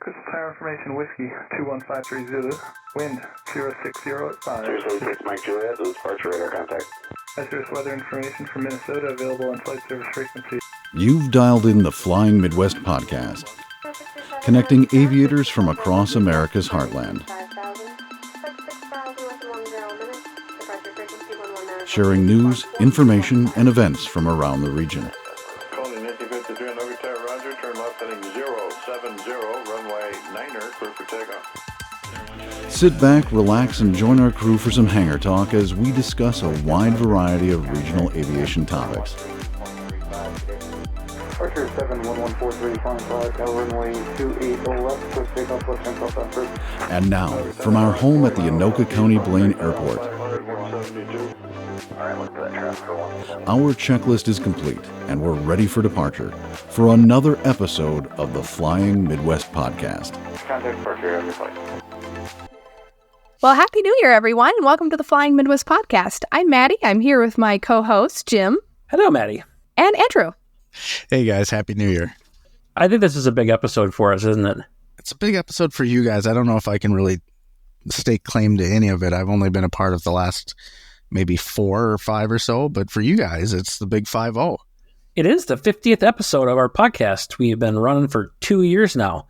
Crystal Tower information, Whiskey 2153 Zulu, wind 060 at 5. 076 Mike Juliet, this is departure radar contact. Hazardous weather information from Minnesota available on flight service frequency. You've dialed in the Flying Midwest podcast, connecting aviators from across America's heartland, sharing news, information, and events from around the region. Calling Nifty 53 on over tower, roger, turn left heading 070, runway 9er, clear for takeoff. Sit back, relax, and join our crew for some hangar talk as we discuss a wide variety of regional aviation topics. Archer 71143, flying flag, runway 28 left, quick takeoff, left hand southbound first. And now, from our home at the Anoka County Blaine Airport, our checklist is complete, and we're ready for departure for another episode of the Flying Midwest podcast. Contact departure, have your flight. Well, Happy New Year, everyone, and welcome to the Flying Midwest podcast. I'm Maddie. I'm here with my co-host, Jim. Hello, Maddie. And Andrew. Hey guys, Happy New Year. I think this is a big episode for us, isn't it? It's a big episode for you guys. I don't know if I can really stake claim to any of it. I've only been a part of the last maybe 4 or 5 or so, but for you guys, it's the big 5-0. It is the 50th episode of our podcast. We've been running for 2 years now.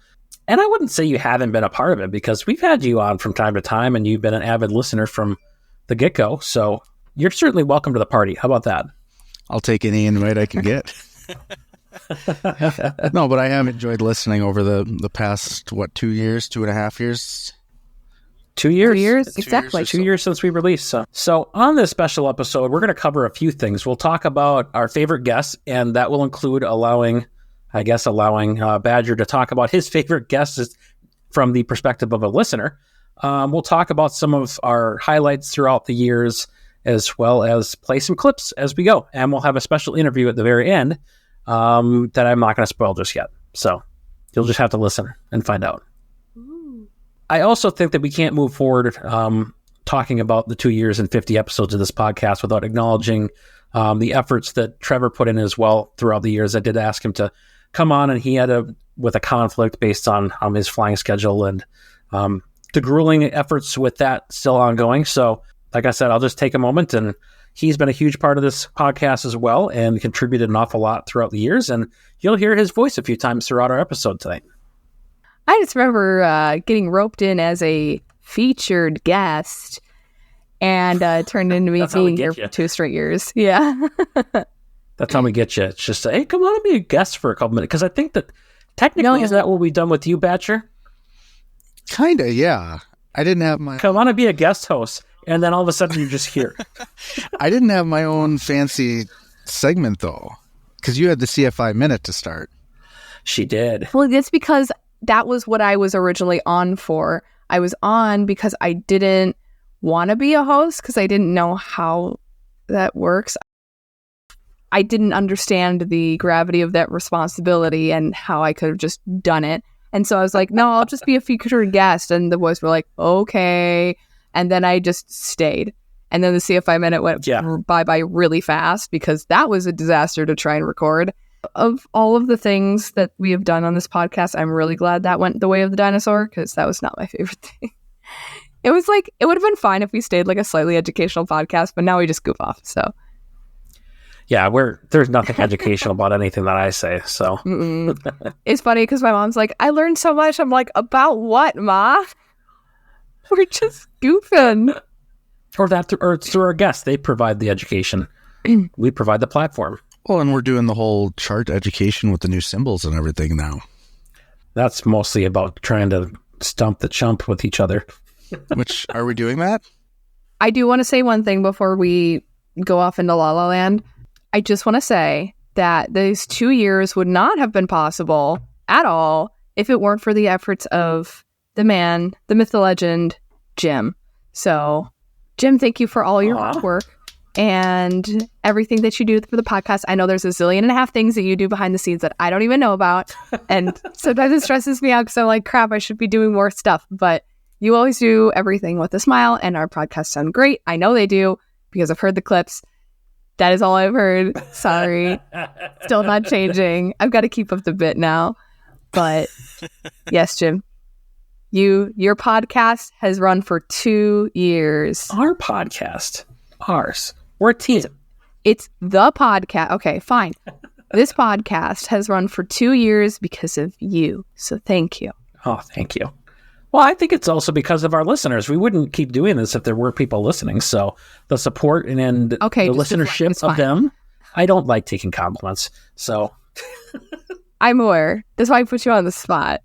And I wouldn't say you haven't been a part of it because we've had you on from time to time and you've been an avid listener from the get-go. So you're certainly welcome to the party. How about that? I'll take any invite I can get. No, but I have enjoyed listening over the past, 2 years, 2.5 years? 2 years. 2 years, exactly. 2 years since we released. So on this special episode, we're going to cover a few things. We'll talk about our favorite guests, and that will include allowing Badger to talk about his favorite guests from the perspective of a listener. We'll talk about some of our highlights throughout the years, as well as play some clips as we go. And we'll have a special interview at the very end that I'm not going to spoil just yet. So you'll just have to listen and find out. Ooh. I also think that we can't move forward talking about the 2 years and 50 episodes of this podcast without acknowledging the efforts that Trevor put in as well throughout the years. I did ask him to come on, and he had with a conflict based on his flying schedule and the grueling efforts with that still ongoing. So like I said, I'll just take a moment, and he's been a huge part of this podcast as well and contributed an awful lot throughout the years. And you'll hear his voice a few times throughout our episode tonight. I just remember getting roped in as a featured guest and turned into me being here for 2 straight years. Yeah. That's how we get you. It's just, hey, come on and be a guest for a couple minutes. Because I think that technically, isn't that what we've done with you, Batcher? Kinda, yeah. I didn't have my... Come on and be a guest host. And then all of a sudden you're just here. I didn't have my own fancy segment, though. Because you had the CFI Minute to start. She did. Well, it's because that was what I was originally on for. I was on because I didn't want to be a host because I didn't know how that works. I didn't understand the gravity of that responsibility and how I could have just done it. And so I was like, no, I'll just be a featured guest. And the boys were like, okay. And then I just stayed. And then the CFI Minute went by really fast because that was a disaster to try and record. Of all of the things that we have done on this podcast, I'm really glad that went the way of the dinosaur because that was not my favorite thing. It was like, it would have been fine if we stayed like a slightly educational podcast, but now we just goof off. So yeah, there's nothing educational about anything that I say. So it's funny because my mom's like, I learned so much. I'm like, about what, Ma? We're just goofing. Or through our guests. They provide the education. We provide the platform. Well, and we're doing the whole chart education with the new symbols and everything now. That's mostly about trying to stump the chump with each other. Which, are we doing that? I do want to say one thing before we go off into La La Land. I just want to say that these 2 years would not have been possible at all if it weren't for the efforts of the man, the myth, the legend, Jim. So, Jim, thank you for all your hard work and everything that you do for the podcast. I know there's 1.5 zillion things that you do behind the scenes that I don't even know about. And sometimes it stresses me out because I'm like, crap, I should be doing more stuff. But you always do everything with a smile, and our podcasts sound great. I know they do because I've heard the clips. That is all I've heard. Sorry. Still not changing. I've got to keep up the bit now. But yes, Jim, your podcast has run for 2 years. Our podcast. Ours. We're a team. It's the podcast. Okay, fine. This podcast has run for 2 years because of you. So thank you. Oh, thank you. Well, I think it's also because of our listeners. We wouldn't keep doing this if there were people listening. So the support and the listenership of them, I don't like taking compliments. So I'm aware. That's why I put you on the spot.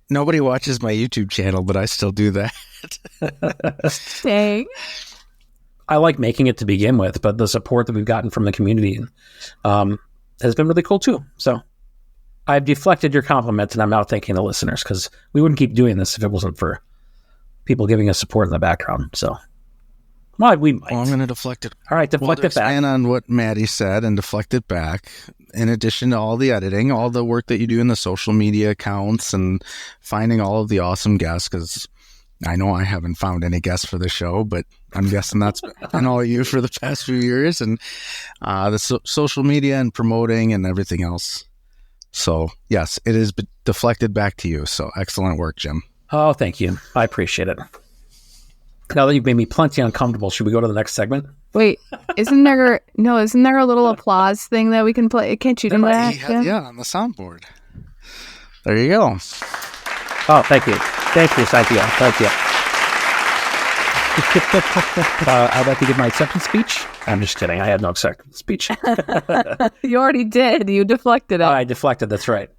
Nobody watches my YouTube channel, but I still do that. Dang. I like making it to begin with, but the support that we've gotten from the community has been really cool too. So I've deflected your compliment, and I'm now thanking the listeners, because we wouldn't keep doing this if it wasn't for people giving us support in the background. So, well, we might. Well, I'm going to deflect it. All right, deflect it back. Expand on what Maddie said and deflect it back. In addition to all the editing, all the work that you do in the social media accounts, and finding all of the awesome guests, because I know I haven't found any guests for the show, but I'm guessing that's been all you for the past few years, and the social media and promoting and everything else. So, yes, it is deflected back to you. So, excellent work, Jim. Oh, thank you. I appreciate it. Now that you've made me plenty uncomfortable, should we go to the next segment? Wait, isn't there a little applause thing that we can play? Can't you do that? Yeah, on the soundboard. There you go. Oh, thank you. Thank you, Cynthia. Thank you. I'd like to give my acceptance speech. I'm just kidding. I had no acceptance speech. You already did. You deflected it. I deflected. That's right.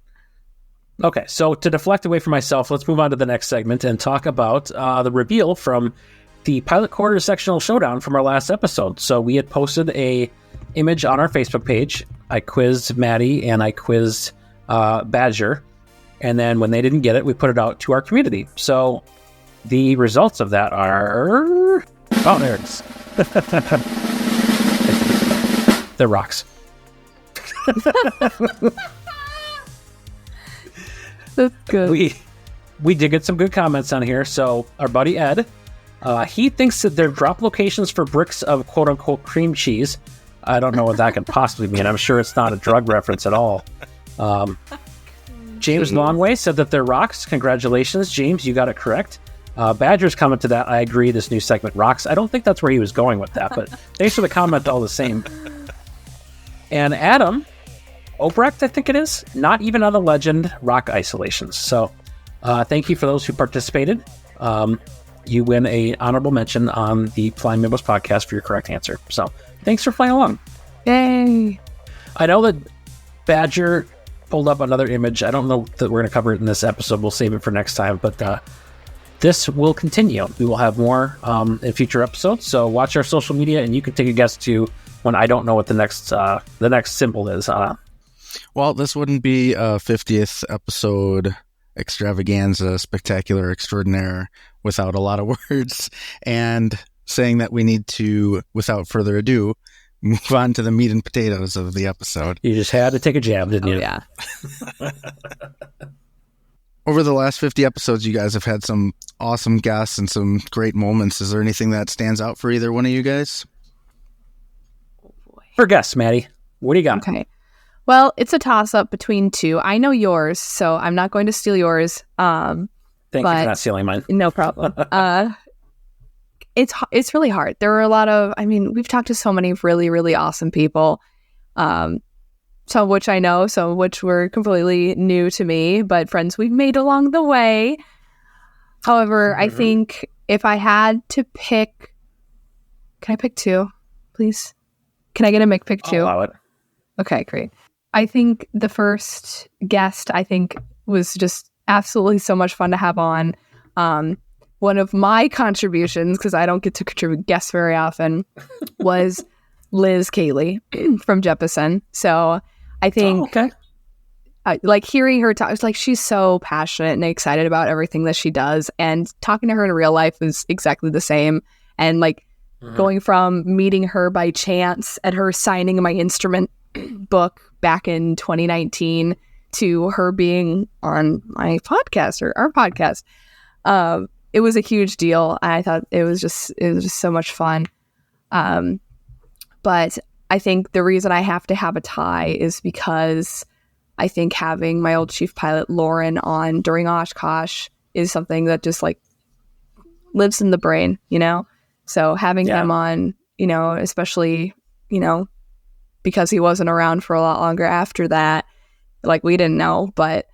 Okay, so to deflect away from myself, let's move on to the next segment and talk about the reveal from the Pilot Quarters Sectional Showdown from our last episode. So we had posted a image on our Facebook page. I quizzed Maddie and I quizzed Badger. And then when they didn't get it, we put it out to our community. So the results of that are... Oh, there it is. They're rocks. That's good. We did get some good comments on here. So our buddy Ed, he thinks that they're drop locations for bricks of quote-unquote cream cheese. I don't know what that could possibly mean. I'm sure it's not a drug reference at all. James Longway said that they're rocks. Congratulations, James. You got it correct. Badger's comment to that, I agree, this new segment rocks. I don't think that's where he was going with that, but thanks for the comment all the same. And Adam Obrecht, I think it is, not even on the legend, rock isolations. So thank you for those who participated. You win a honorable mention on the Flying Midwest podcast for your correct answer. So thanks for playing along. Yay. I know that Badger pulled up another image. I don't know that we're going to cover it in this episode. We'll save it for next time, but this will continue. We will have more in future episodes. So watch our social media, and you can take a guess too when I don't know what the next symbol is. Well, this wouldn't be a 50th episode extravaganza, spectacular, extraordinaire without a lot of words, and saying that we need to, without further ado, move on to the meat and potatoes of the episode. You just had to take a jab, didn't you? Yeah. Over the last 50 episodes, you guys have had some awesome guests and some great moments. Is there anything that stands out for either one of you guys? For guests, Maddie, what do you got? Okay. Well, it's a toss-up between two. I know yours, so I'm not going to steal yours. Thank you for not stealing mine. No problem. It's really hard. There are a lot of, we've talked to so many really, really awesome people, some of which I know, some of which were completely new to me, but friends we've made along the way. However, I think if I had to pick, can I pick two, please? Can I get a pick two? I'll allow it. Okay, great. I think the first guest, was just absolutely so much fun to have on. One of my contributions, because I don't get to contribute guests very often, was Liz Cayley from Jeppesen. So I think hearing her talk, it's like she's so passionate and excited about everything that she does. And talking to her in real life is exactly the same. And going from meeting her by chance at her signing my instrument book back in 2019 to her being on my podcast or our podcast, it was a huge deal. I thought it was just so much fun. But I think the reason I have to have a tie is because I think having my old chief pilot Lauren on during Oshkosh is something that just like lives in the brain, you know? So having him on, you know, especially, you know, because he wasn't around for a lot longer after that, like we didn't know, but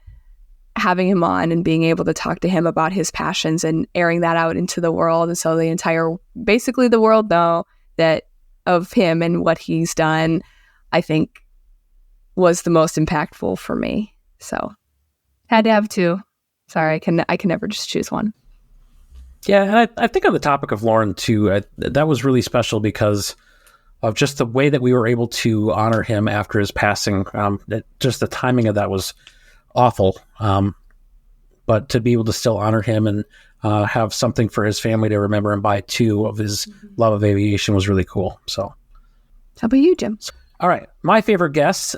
having him on and being able to talk to him about his passions and airing that out into the world. And so basically the world know that of him and what he's done, I think was the most impactful for me. So had to have two. Sorry, I can never just choose one. Yeah, and I think on the topic of Lauren too, that was really special because of just the way that we were able to honor him after his passing. Just the timing of that was awful. But to be able to still honor him and have something for his family to remember him by too of his love of aviation was really cool. So, how about you, Jim? All right, my favorite guest.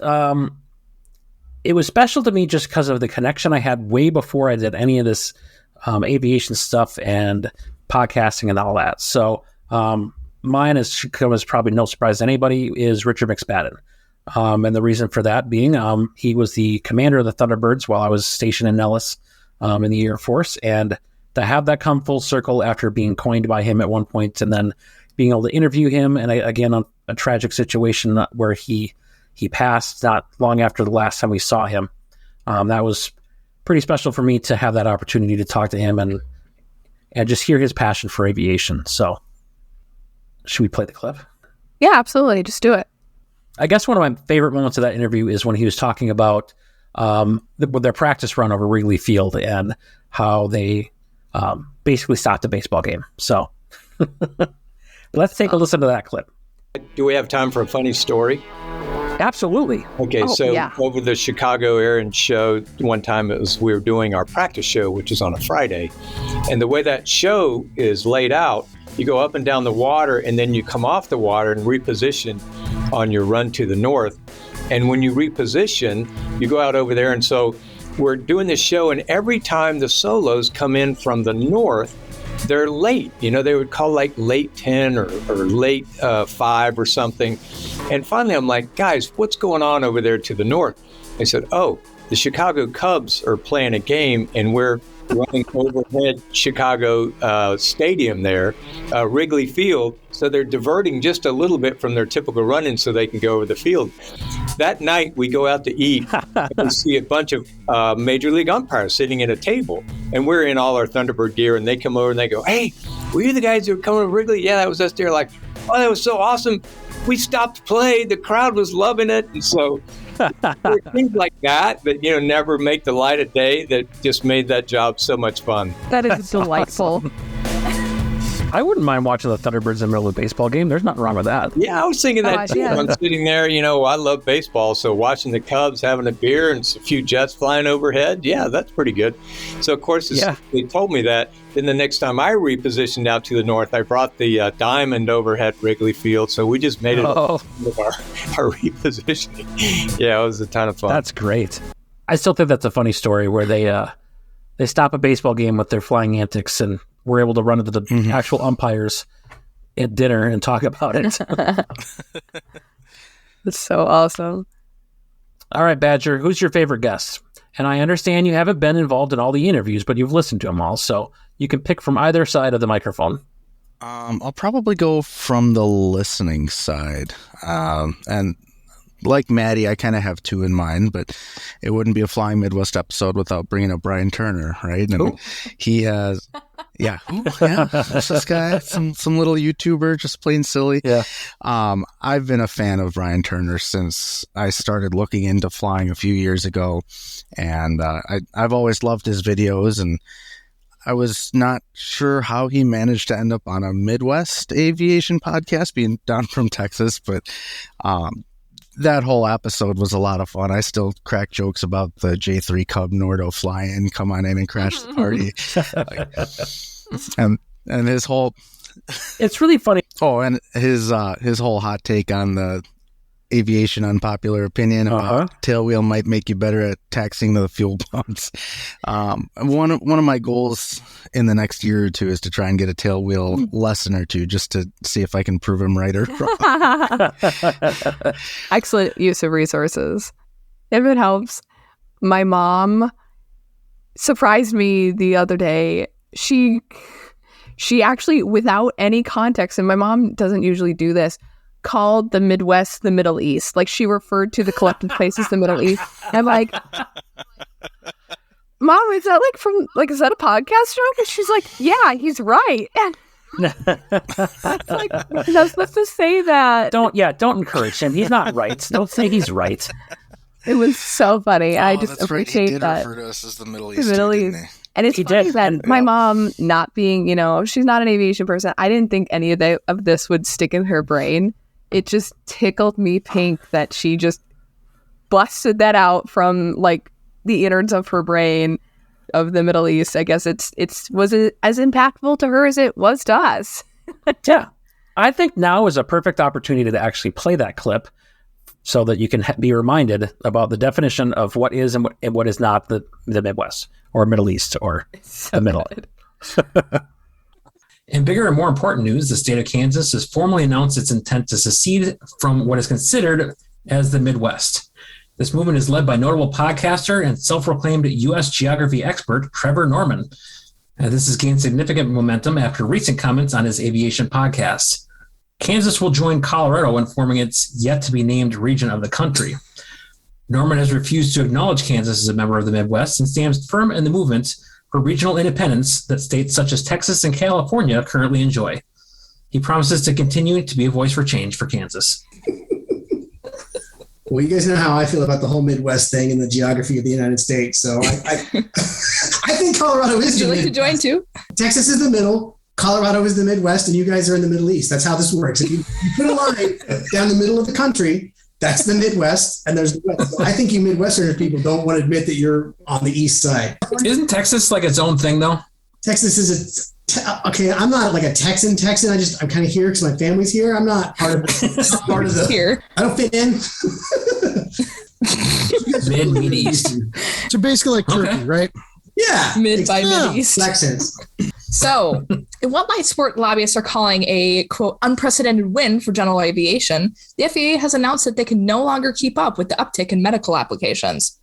It was special to me just because of the connection I had way before I did any of this aviation stuff and podcasting and all that. So mine is probably no surprise to anybody is Richard McSpadden. And the reason for that being he was the commander of the Thunderbirds while I was stationed in Nellis in the Air Force. And to have that come full circle after being coined by him at one point and then being able to interview him, and again, on a tragic situation where he passed not long after the last time we saw him. That was pretty special for me to have that opportunity to talk to him and just hear his passion for aviation. So should we play the clip? Yeah, absolutely. Just do it. I guess one of my favorite moments of that interview is when he was talking about their practice run over Wrigley Field and how they basically stopped a baseball game. So let's take a listen to that clip. Do we have time for a funny story? Absolutely. Okay, over the Chicago Air and Show, one time we were doing our practice show, which is on a Friday. And the way that show is laid out, you go up and down the water and then you come off the water and reposition on your run to the north. And when you reposition, you go out over there. And so we're doing this show, and every time the solos come in from the north, they're late. You know, they would call like late 10 or late 5 or something. And finally, I'm like, guys, what's going on over there to the north? They said, oh, the Chicago Cubs are playing a game, and we're running overhead Chicago stadium there, Wrigley Field. So they're diverting just a little bit from their typical run-in so they can go over the field. That night, we go out to eat and we see a bunch of Major League umpires sitting at a table. And we're in all our Thunderbird gear, and they come over and they go, hey, were you the guys who were coming to Wrigley? Yeah, that was us. They're like, oh, that was so awesome. We stopped play. The crowd was loving it. And so things like that, you know, never make the light of day, that just made that job so much fun. That is delightful. Awesome. I wouldn't mind watching the Thunderbirds in the middle of a baseball game. There's nothing wrong with that. Yeah, I was thinking that too. Yeah. I'm sitting there, you know, I love baseball, so watching the Cubs, having a beer and a few jets flying overhead, yeah, that's pretty good. So, of course, they told me that. Then the next time I repositioned out to the north, I brought the diamond overhead Wrigley Field, so we just made it our repositioning. Yeah, it was a ton of fun. That's great. I still think that's a funny story where they stop a baseball game with their flying antics and we're able to run into the actual umpires at dinner and talk about it. That's so awesome. All right, Badger, who's your favorite guest? And I understand you haven't been involved in all the interviews, but you've listened to them all, so you can pick from either side of the microphone. I'll probably go from the listening side. And like Maddie, I kind of have two in mind, but it wouldn't be a Flying Midwest episode without bringing up Brian Turner, right? And he has... Yeah. What's this guy? Some little YouTuber, just plain silly. Yeah. I've been a fan of Brian Turner since I started looking into flying a few years ago. And I've always loved his videos, and I was not sure how he managed to end up on a Midwest aviation podcast, being down from Texas, but that whole episode was a lot of fun. I still crack jokes about the J3 Cub Nordo fly-in, come on in and crash the party. And his whole... It's really funny. Oh, and his whole hot take on the aviation unpopular opinion about tailwheel might make you better at taxiing the fuel pumps. One of my goals in the next year or two is to try and get a tailwheel lesson or two, just to see if I can prove him right or wrong. Excellent use of resources, if it helps. my mom surprised me the other day. She actually, without any context, and my mom doesn't usually do this, called the Midwest the Middle East. Like, she referred to the collective place as the Middle East. I'm like, Mom, is that is that a podcast joke? And she's like, yeah, he's right. And like, I'm not supposed to say that. Don't encourage him. He's not right. Don't say he's right. It was so funny. I just appreciate He did that. refer to us as the Middle East. The Middle East. And it's funny that my mom, not being, she's not an aviation person, I didn't think any of this would stick in her brain. It just tickled me pink that she just busted that out from like the innards of her brain of the Middle East. I guess was it as impactful to her as it was to us. Yeah. I think now is a perfect opportunity to actually play that clip so that you can be reminded about the definition of what is and what is not the Midwest or Middle East or the middle. In bigger and more important news, the state of Kansas has formally announced its intent to secede from what is considered as the Midwest. This movement is led by notable podcaster and self-proclaimed U.S. geography expert Trevor Norman. This has gained significant momentum after recent comments on his aviation podcast. Kansas will join Colorado in forming its yet-to-be-named region of the country. Norman has refused to acknowledge Kansas as a member of the Midwest and stands firm in the movement for regional independence that states such as Texas and California currently enjoy. He promises to continue to be a voice for change for Kansas. Well, you guys know how I feel about the whole Midwest thing and the geography of the United States. So I think Colorado is the Midwest. Would you like to join too? Texas is the middle. Colorado is the Midwest, and you guys are in the Middle East. That's how this works. If you put a line down the middle of the country, that's the Midwest, and there's the West. So I think you Midwestern people don't want to admit that you're on the East side. Isn't Texas like its own thing, though? Texas is okay. I'm not like a Texan. I'm kind of here because my family's here. I'm not part of the here. I don't fit in. Mid East. So basically like Turkey, right? Yeah. Mid East. Makes sense. So, in what light sport lobbyists are calling a, quote, unprecedented win for general aviation, the FAA has announced that they can no longer keep up with the uptick in medical applications.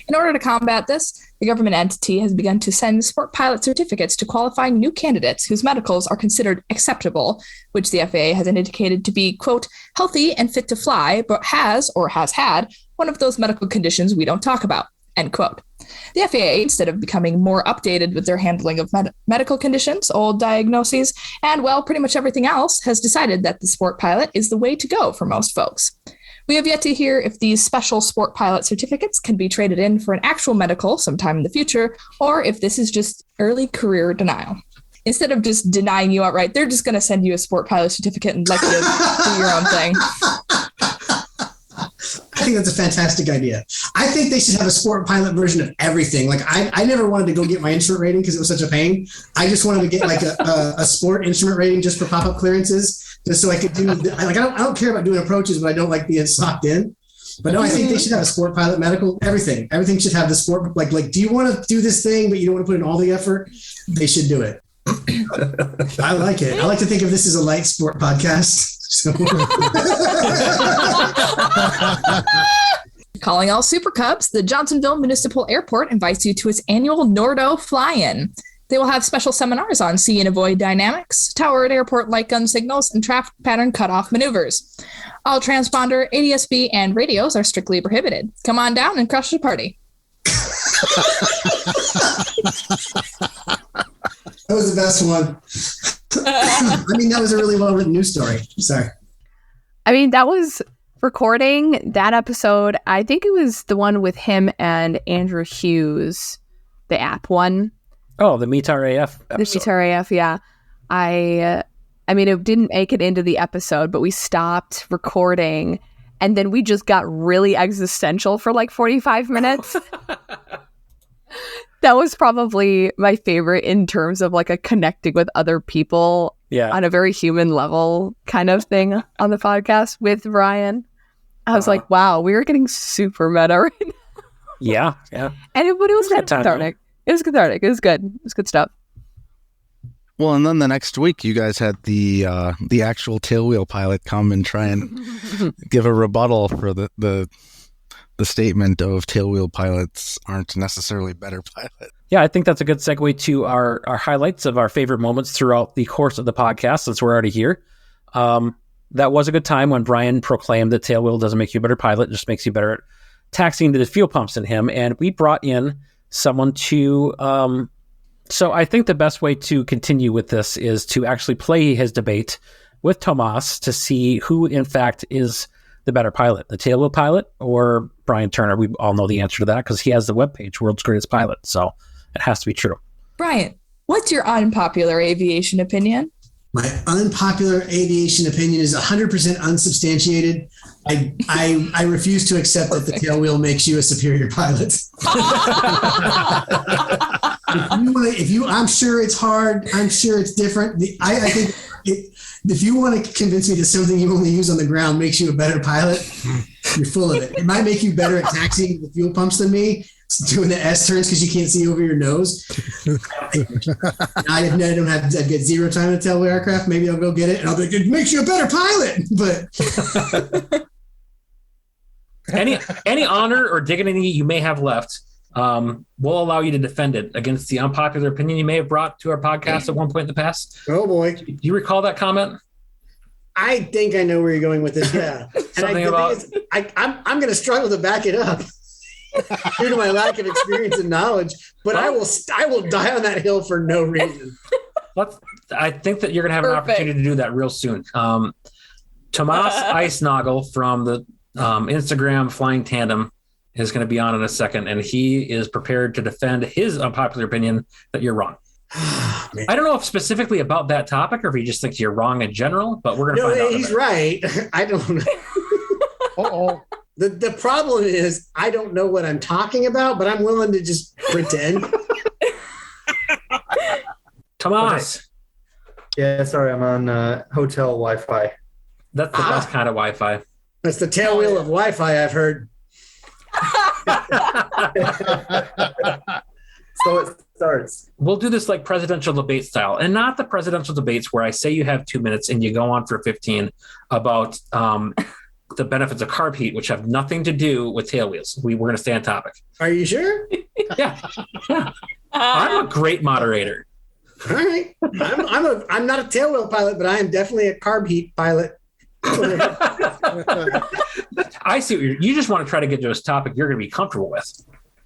In order to combat this, the government entity has begun to send sport pilot certificates to qualifying new candidates whose medicals are considered acceptable, which the FAA has indicated to be, quote, healthy and fit to fly, but has had one of those medical conditions we don't talk about, end quote. The FAA, instead of becoming more updated with their handling of medical conditions, old diagnoses, and, well, pretty much everything else, has decided that the sport pilot is the way to go for most folks. We have yet to hear if these special sport pilot certificates can be traded in for an actual medical sometime in the future, or if this is just early career denial. Instead of just denying you outright, they're just going to send you a sport pilot certificate and let you do your own thing. I think that's a fantastic idea. I think they should have a sport pilot version of everything. Like I never wanted to go get my instrument rating because it was such a pain. I just wanted to get like a sport instrument rating just for pop-up clearances, just so I could do. I don't care about doing approaches, but I don't like being socked in. But no, I think they should have a sport pilot medical. Everything should have the sport. Like, do you want to do this thing, but you don't want to put in all the effort? They should do it. I like it. I like to think of this as a light sport podcast. So. Calling all Super Cubs, the Johnsonville Municipal Airport invites you to its annual Nordo Fly-In. They will have special seminars on see and avoid dynamics, tower at airport light gun signals, and traffic pattern cutoff maneuvers. All transponder, ADS-B, and radios are strictly prohibited. Come on down and crush the party. That was the best one. I mean, that was a really well-written news story. Sorry. I mean, that was recording that episode. I think it was the one with him and Andrew Hughes, the app one. Oh, the METAR AF episode. The METAR AF, yeah. I mean, it didn't make it into the episode, but we stopped recording, and then we just got really existential for like 45 minutes. That was probably my favorite in terms of like a connecting with other people on a very human level kind of thing on the podcast with Ryan. I was like, wow, we were getting super meta right now. Yeah. And it was cathartic. It was cathartic. It was good. It was good stuff. Well, and then the next week, you guys had the actual tailwheel pilot come and try and give a rebuttal for the the statement of tailwheel pilots aren't necessarily better pilots. Yeah, I think that's a good segue to our highlights of our favorite moments throughout the course of the podcast, since we're already here. That was a good time when Brian proclaimed that tailwheel doesn't make you a better pilot, just makes you better at taxiing the fuel pumps in him. And we brought in someone to... So I think the best way to continue with this is to actually play his debate with Tomas to see who, in fact, is the better pilot, the tailwheel pilot or Brian Turner. We all know the answer to that because he has the webpage, World's Greatest Pilot. So it has to be true. Brian, what's your unpopular aviation opinion? My unpopular aviation opinion is 100% unsubstantiated. I refuse to accept that the tailwheel makes you a superior pilot. I'm sure it's hard. I'm sure it's different. I think if you want to convince me that something you only use on the ground makes you a better pilot, you're full of it. It might make you better at taxiing the fuel pumps than me, doing the S turns because you can't see over your nose. I don't have to get zero time to tailwheel aircraft. Maybe I'll go get it and I'll be like, it makes you a better pilot. But any honor or dignity you may have left, we'll allow you to defend it against the unpopular opinion you may have brought to our podcast at one point in the past. Oh boy. Do you recall that comment? I think I know where you're going with this. Yeah. I'm going to struggle to back it up due to my lack of experience and knowledge, but I will die on that hill for no reason. I think that you're going to have an opportunity to do that real soon. Tomas Eisnagel from the Instagram Flying Tandem is going to be on in a second, and he is prepared to defend his unpopular opinion that you're wrong. I don't know if specifically about that topic or if he just thinks you're wrong in general, but we're going to find out. He's right. I don't know. Uh-oh. The problem is I don't know what I'm talking about, but I'm willing to just pretend. Tomas. Okay. Yeah, sorry, I'm on hotel Wi-Fi. That's the best kind of Wi-Fi. That's the tailwheel of Wi-Fi, I've heard. So it starts. We'll do this like presidential debate style, and not the presidential debates where I say you have 2 minutes and you go on for 15 about the benefits of carb heat, which have nothing to do with tailwheels. We're going to stay on topic. Are you sure? Yeah. I'm a great moderator. All right. I'm not a tailwheel pilot, but I am definitely a carb heat pilot. I see. You just want to try to get to a topic you're going to be comfortable with.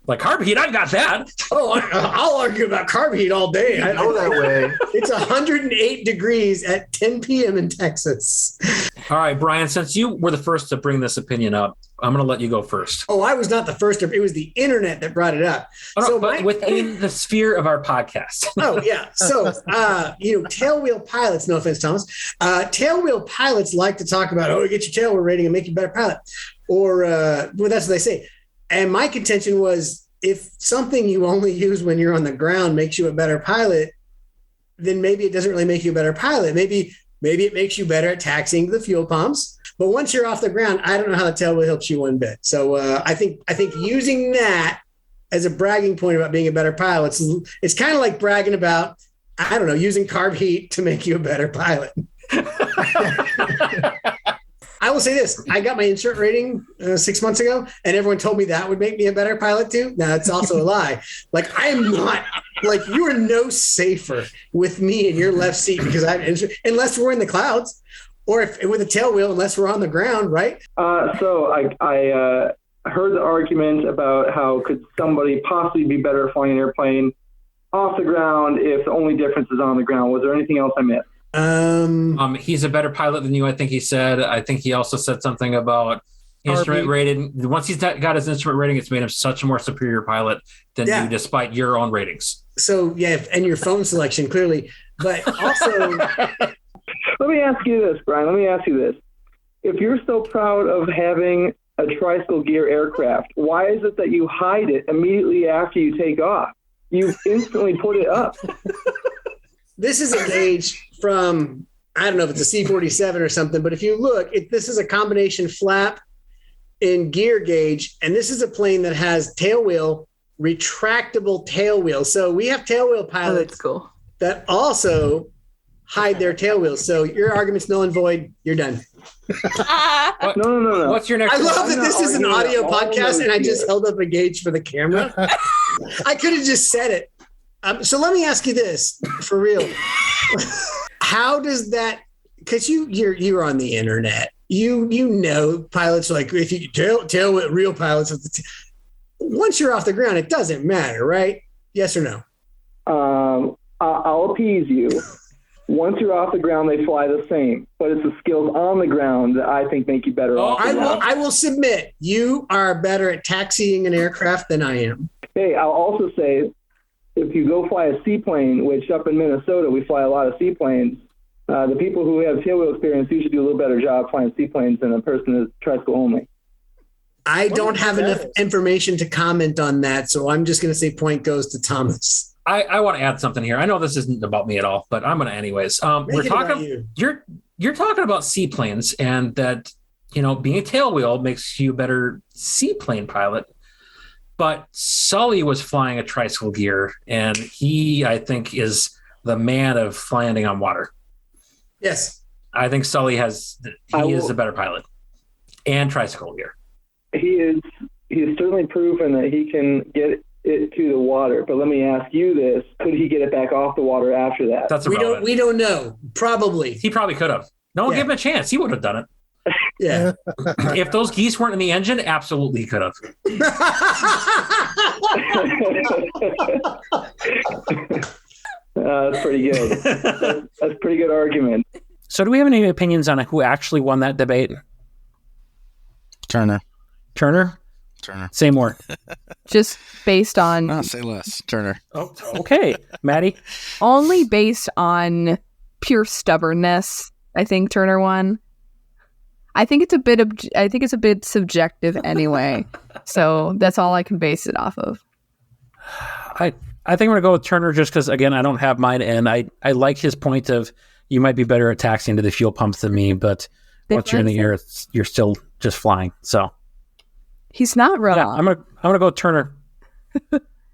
Like carb heat, I've got that. Oh, I'll argue about carb heat all day. I know that way. It's 108 degrees at 10 p.m. in Texas. All right, Brian, since you were the first to bring this opinion up, I'm going to let you go first. Oh, I was not the first. It was the internet that brought it up. Oh, no, but within the sphere of our podcast. Oh, yeah. So, tailwheel pilots, no offense, Thomas, tailwheel pilots like to talk about, get your tailwheel rating and make you a better pilot. Or, that's what they say. And my contention was, if something you only use when you're on the ground makes you a better pilot, then maybe it doesn't really make you a better pilot. Maybe it makes you better at taxiing the fuel pumps. But once you're off the ground, I don't know how the tailwheel helps you one bit. So I think using that as a bragging point about being a better pilot, it's kind of like bragging about, I don't know, using carb heat to make you a better pilot. I will say this. I got my instrument rating 6 months ago, and everyone told me that would make me a better pilot too. Now, it's also a lie. Like, I am not, like, you are no safer with me in your left seat because I have instrument, unless we're in the clouds or if with a tailwheel, unless we're on the ground, right? So I heard the argument about how could somebody possibly be better at flying an airplane off the ground if the only difference is on the ground. Was there anything else I missed? He's a better pilot than you, I think he said. I think he also said something about instrument rating. Once he's got his instrument rating, it's made him such a more superior pilot than you, despite your own ratings. So, yeah, and your phone selection, clearly. But also... Let me ask you this, Brian. Let me ask you this. If you're so proud of having a tricycle gear aircraft, why is it that you hide it immediately after you take off? You instantly put it up. This is a gauge from, I don't know if it's a C-47 or something, but if you look, this is a combination flap and gear gauge, and this is a plane that has tailwheel, retractable tailwheel. So we have tailwheel pilots that also hide their tail wheels. So your argument's null and void. You're done. No. What's your next? I love that I'm this not is an arguing audio all podcast, those and I just here. held up a gauge for the camera. I could have just said it. So let me ask you this for real. How does that? Because you're on the internet. You know pilots like if you tail with real pilots. Once you're off the ground, it doesn't matter, right? Yes or no? I'll appease you. Once you're off the ground, they fly the same. But it's the skills on the ground that I think make you better off. I will submit you are better at taxiing an aircraft than I am. Hey, I'll also say, if you go fly a seaplane, which up in Minnesota, we fly a lot of seaplanes, the people who have tailwheel experience usually do a little better job flying seaplanes than a person who's tricycle only. I don't have enough information to comment on that, so I'm just going to say point goes to Thomas. I want to add something here. I know this isn't about me at all, but I'm going to anyways. We're talking. You're talking about seaplanes, and that being a tailwheel makes you a better seaplane pilot. But Sully was flying a tricycle gear, and he, I think, is the man of landing on water. Yes, I think Sully is a better pilot and tricycle gear. He has certainly proven that he can get it to the water. But let me ask you this: could he get it back off the water after that? That's we don't know. Probably he probably could have. No one gave him a chance. He would have done it. Yeah. If those geese weren't in the engine, absolutely he could have. That's pretty good. That's a pretty good argument. So do we have any opinions on who actually won that debate? Turner. Say more. Just based on... No, say less. Turner. Oh, okay. Maddie? Only based on pure stubbornness, I think Turner won. I think it's a bit subjective anyway. So that's all I can base it off of. I think I'm going to go with Turner just because, again, I don't have mine, and I like his point of you might be better at taxiing to the fuel pumps than me, but once you're in the air, you're still just flying. So he's not wrong. Yeah, I'm gonna go with Turner.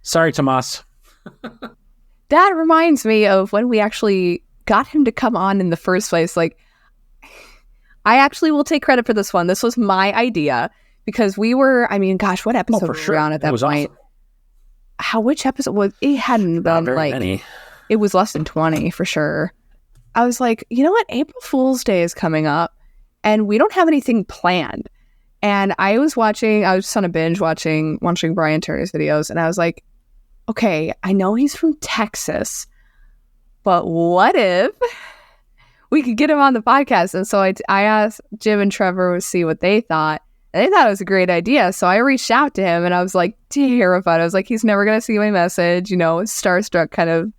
Sorry, Tomas. That reminds me of when we actually got him to come on in the first place. Like, I actually will take credit for this one. This was my idea because we were, what episode were we on at that point? Awesome. Which episode was it? Hadn't been like many. It was less than 20 for sure. I was like, you know what? April Fool's Day is coming up and we don't have anything planned. And I was just on a binge watching Brian Turner's videos, and I was like, okay, I know he's from Texas, but what if we could get him on the podcast? And so I asked Jim and Trevor to see what they thought, and they thought it was a great idea. So I reached out to him, and I was like terrified. I was like, he's never going to see my message, starstruck kind of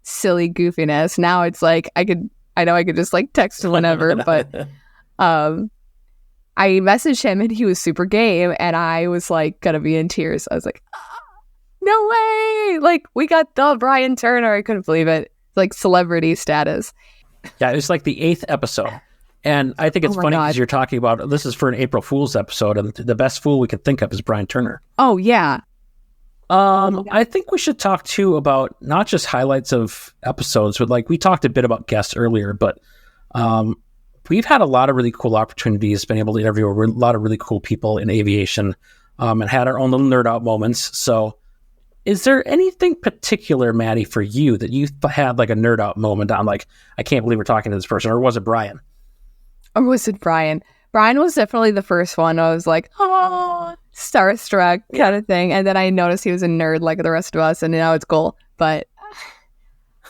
silly goofiness. Now it's like I know I could just like text him whenever, but I messaged him and he was super game, and I was like gonna be in tears. I was like, no way! Like, we got the Brian Turner. I couldn't believe it. Like celebrity status. Yeah, it was like the 8th episode. And I think it's funny because you're talking about, this is for an April Fool's episode, and the best fool we could think of is Brian Turner. Oh, yeah. I think we should talk too about not just highlights of episodes, but like we talked a bit about guests earlier, but we've had a lot of really cool opportunities, been able to interview a lot of really cool people in aviation, and had our own little nerd out moments. So is there anything particular, Maddie, for you that you had like a nerd out moment on, like, I can't believe we're talking to this person, or was it Brian? Or was it Brian? Brian was definitely the first one. I was like, oh, starstruck kind of thing. And then I noticed he was a nerd like the rest of us, and now it's cool. But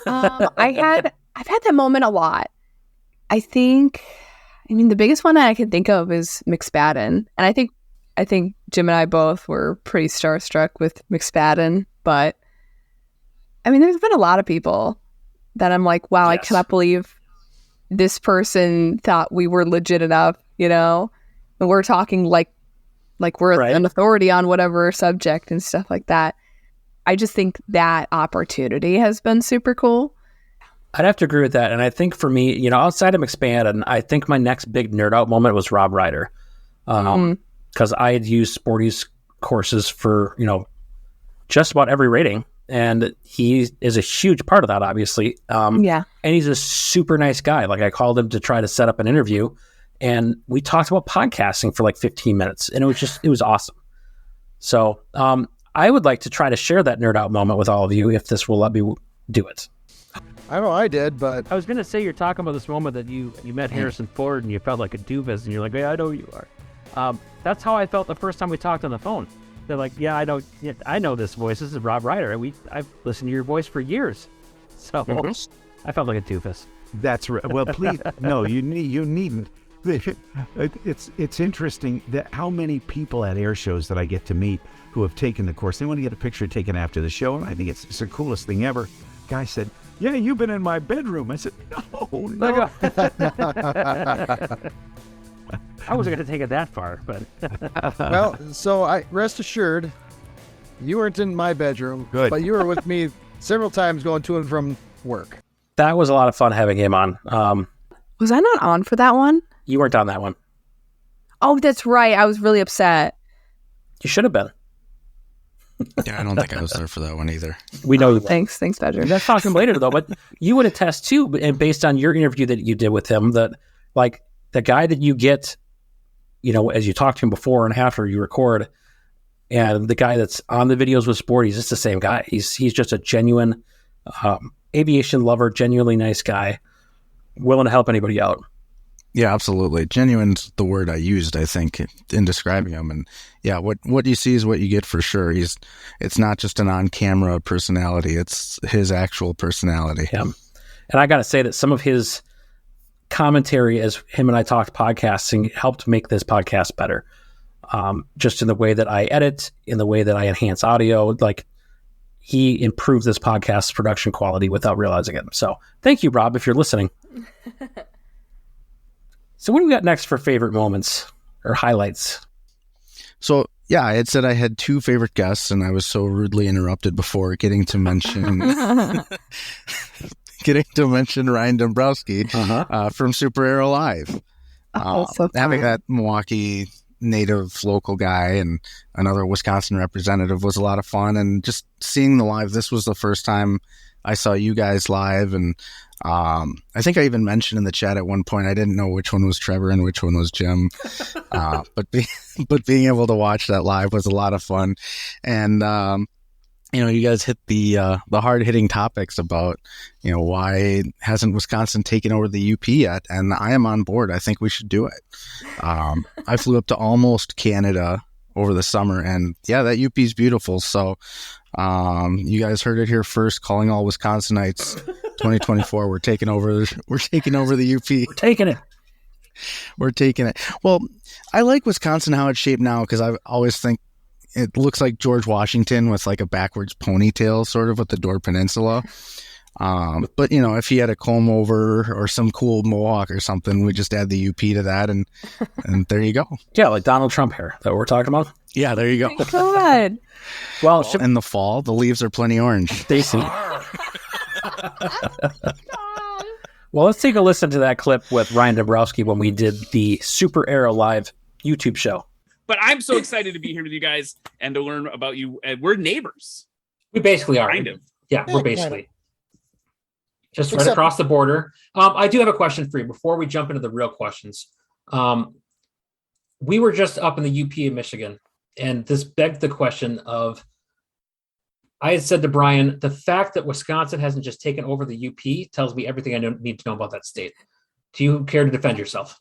I've had that moment a lot. I think the biggest one that I can think of is McSpadden. And I think Jim and I both were pretty starstruck with McSpadden. But there's been a lot of people that I'm like, wow, yes. I cannot believe this person thought we were legit enough, and we're talking like we're an authority on whatever subject and stuff like that. I just think that opportunity has been super cool. I'd have to agree with that. And I think for me, outside of McSpadden, I think my next big nerd out moment was Rob Ryder. Because I had used Sporty's courses for, just about every rating. And he is a huge part of that, obviously. Yeah. And he's a super nice guy. Like, I called him to try to set up an interview, and we talked about podcasting for like 15 minutes, and it was awesome. So I would like to try to share that nerd out moment with all of you if this will let me do it. I know I did, but I was going to say, you're talking about this moment that you met Harrison Ford and you felt like a doofus, and you're like, yeah, I know who you are. That's how I felt the first time we talked on the phone. They're like, yeah, I know this voice. This is Rob Ryder. I've listened to your voice for years. So I felt like a doofus. That's right. Well, please, no, you needn't. It's interesting that how many people at air shows that I get to meet who have taken the course, they want to get a picture taken after the show, and I think it's the coolest thing ever. Guy said, yeah, you've been in my bedroom. I said, no. I wasn't going to take it that far, but well, so rest assured, you weren't in my bedroom. Good. But you were with me several times going to and from work. That was a lot of fun having him on. Was I not on for that one? You weren't on that one. Oh, that's right. I was really upset. You should have been. Yeah, I don't think I was there for that one either. We know you. Thanks, Badger. Let's talk to him later, though. But you would attest too, and based on your interview that you did with him, that like the guy that you get, as you talk to him before and after you record, and the guy that's on the videos with Sport, he's just the same guy. He's just a genuine aviation lover, genuinely nice guy, willing to help anybody out. Yeah, absolutely. Genuine's the word I used, I think, in describing him. And yeah, what you see is what you get for sure. It's not just an on-camera personality; it's his actual personality. Yeah, and I got to say that some of his commentary as him and I talked podcasting helped make this podcast better. Just in the way that I edit, in the way that I enhance audio, like he improved this podcast's production quality without realizing it. So thank you, Rob, if you're listening. So what do we got next for favorite moments or highlights? So yeah, I had said I had two favorite guests, and I was so rudely interrupted before getting to mention Ryan Dombrowski from Super Aero Live. So having that Milwaukee native local guy and another Wisconsin representative was a lot of fun, and just seeing the live. This was the first time I saw you guys live, and I think I even mentioned in the chat at one point I didn't know which one was Trevor and which one was Jim, but being able to watch that live was a lot of fun. And you guys hit the hard hitting topics about why hasn't Wisconsin taken over the UP yet, and I am on board. I think we should do it. I flew up to almost Canada over the summer, and yeah, that UP is beautiful. So you guys heard it here first. Calling all Wisconsinites, 2024. We're taking over the UP. We're taking it. Well, I like Wisconsin how it's shaped now, because I always think it looks like George Washington with like a backwards ponytail, sort of with the Door Peninsula. But if he had a comb over or some cool mohawk or something, we just add the UP to that, and there you go. Yeah, like Donald Trump hair that we're talking about. Yeah, there you go. God. Well, in the fall, the leaves are plenty orange. Stacy. Well, let's take a listen to that clip with Ryan Dombrowski when we did the Super Aero Live YouTube show. But I'm so excited to be here with you guys and to learn about you. We're neighbors. We basically are. Kind of. Yeah, we're basically. Just right across the border. I do have a question for you before we jump into the real questions. We were just up in the UP in Michigan, and this begged the question of, I had said to Brian, the fact that Wisconsin hasn't just taken over the UP tells me everything I need to know about that state. Do you care to defend yourself?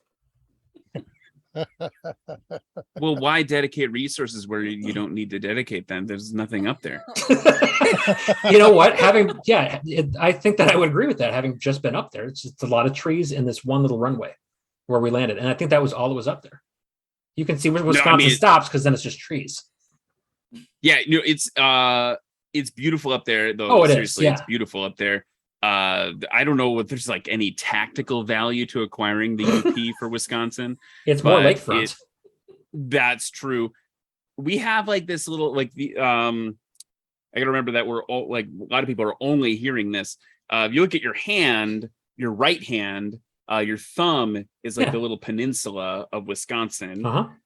Well, why dedicate resources where you don't need to dedicate them? There's nothing up there. You know what? I think that I would agree with that. Having just been up there, it's just a lot of trees and this one little runway where we landed. And I think that was all that was up there. You can see where Wisconsin stops, because then it's just trees. Yeah, it's beautiful up there, though. Oh, Seriously, yeah. It's beautiful up there. I don't know if there's like any tactical value to acquiring the UP for Wisconsin. It's more lakefront. That's true. We have like this little I gotta remember that we're all like, a lot of people are only hearing this. If you look at your hand, your right hand, your thumb is like the little peninsula of Wisconsin.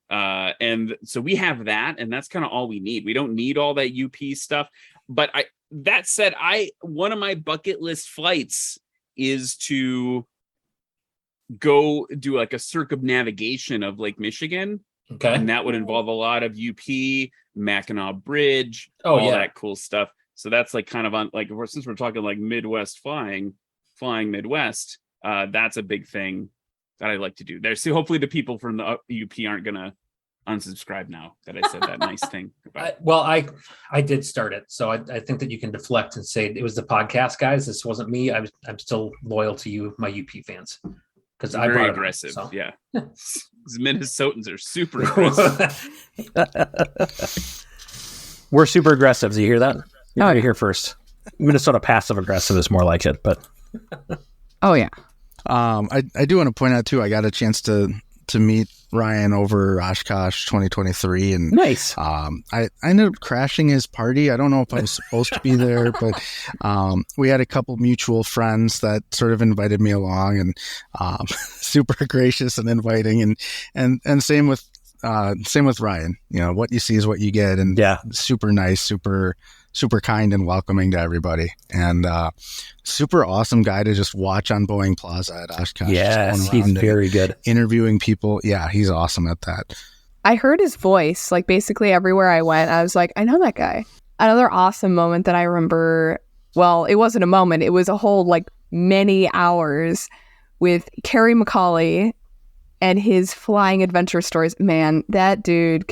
And so we have that, and that's kind of all we need. We don't need all that UP stuff. But that said, one of my bucket list flights is to go do like a circumnavigation of Lake Michigan. Okay. And that would involve a lot of UP, Mackinac Bridge, all that cool stuff. So that's like kind of on like, since we're talking like Midwest flying Midwest, that's a big thing that I like to do there. So hopefully the people from the UP aren't going to unsubscribe now that I said that nice thing about I did start it, so I think that you can deflect and say it was the podcast guys. This wasn't me. I'm still loyal to you, my UP fans, because I very brought aggressive. It up, so. Yeah, these Minnesotans are super aggressive. We're super aggressive. Do you hear that? You heard it here first. Minnesota passive aggressive is more like it, but oh yeah. I do want to point out too, I got a chance to meet Ryan over Oshkosh 2023, and nice. I ended up crashing his party. I don't know if I was supposed to be there, but we had a couple mutual friends that sort of invited me along, and super gracious and inviting, and same with Ryan. You know, what you see is what you get, and super nice, super kind and welcoming to everybody, and super awesome guy to just watch on Boeing Plaza at Oshkosh. Yes, he's very good. Interviewing people. Yeah, he's awesome at that. I heard his voice, like basically everywhere I went. I was like, I know that guy. Another awesome moment that I remember, well, it wasn't a moment. It was a whole like many hours with Kerry McCauley and his flying adventure stories. Man, that dude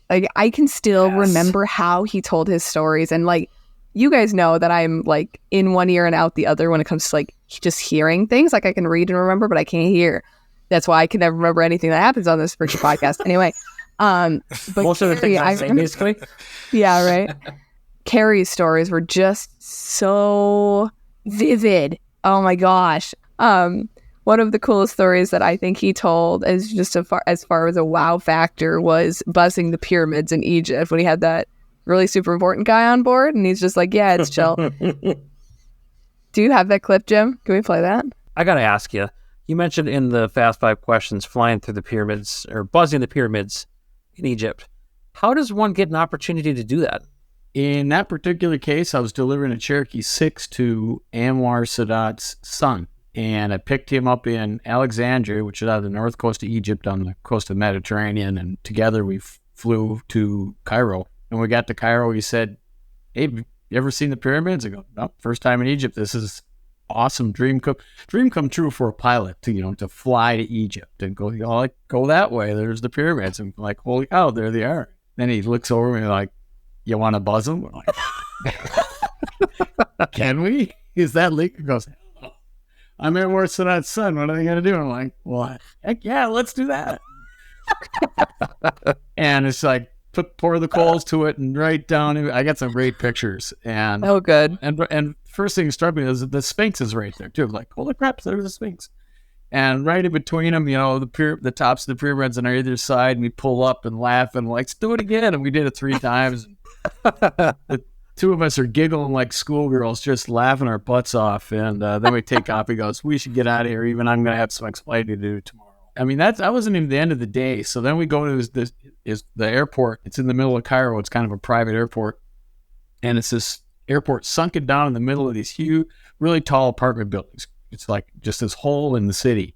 like I can still remember how he told his stories, and like you guys know that I'm like in one ear and out the other when it comes to like just hearing things. Like I can read and remember, but I can't hear. That's why I can never remember anything that happens on this freaking podcast. Anyway, but most of the things I say, basically. Yeah, right. Carrie's stories were just so vivid. Oh my gosh. One of the coolest stories that I think he told is just as far as a wow factor was buzzing the pyramids in Egypt when he had that really super important guy on board, and he's just like, yeah, it's chill. Do you have that clip, Jim? Can we play that? I got to ask you. You mentioned in the Fast 5 questions flying through the pyramids or buzzing the pyramids in Egypt. How does one get an opportunity to do that? In that particular case, I was delivering a Cherokee 6 to Anwar Sadat's son. And I picked him up in Alexandria, which is out of the north coast of Egypt on the coast of the Mediterranean. And together we flew to Cairo. And we got to Cairo, he said, hey, have you ever seen the pyramids? I go, no, first time in Egypt. This is awesome. Dream come true for a pilot to fly to Egypt and go, go that way. There's the pyramids. And I'm like, holy cow, there they are. Then he looks over me like, you want to buzz them? We're like, can we? Is that legal? He goes, I'm Anwar Sadat's son. What are they going to do? I'm like, well, heck yeah, let's do that. And it's like, pour the coals to it and right down. I got some great pictures. And oh, good. And first thing that struck me is the Sphinx is right there too. Like, holy crap, there's the Sphinx. And right in between them, the tops of the pyramids on either side, and we pull up and laugh and like, let's do it again. And we did it 3 times. The two of us are giggling like schoolgirls, just laughing our butts off. And then we take off. He goes, we should get out of here. Even I'm going to have some explaining to do tomorrow. I mean, that wasn't even the end of the day. So then we go to the airport. It's in the middle of Cairo. It's kind of a private airport. And it's this airport sunken down in the middle of these huge, really tall apartment buildings. It's like just this hole in the city.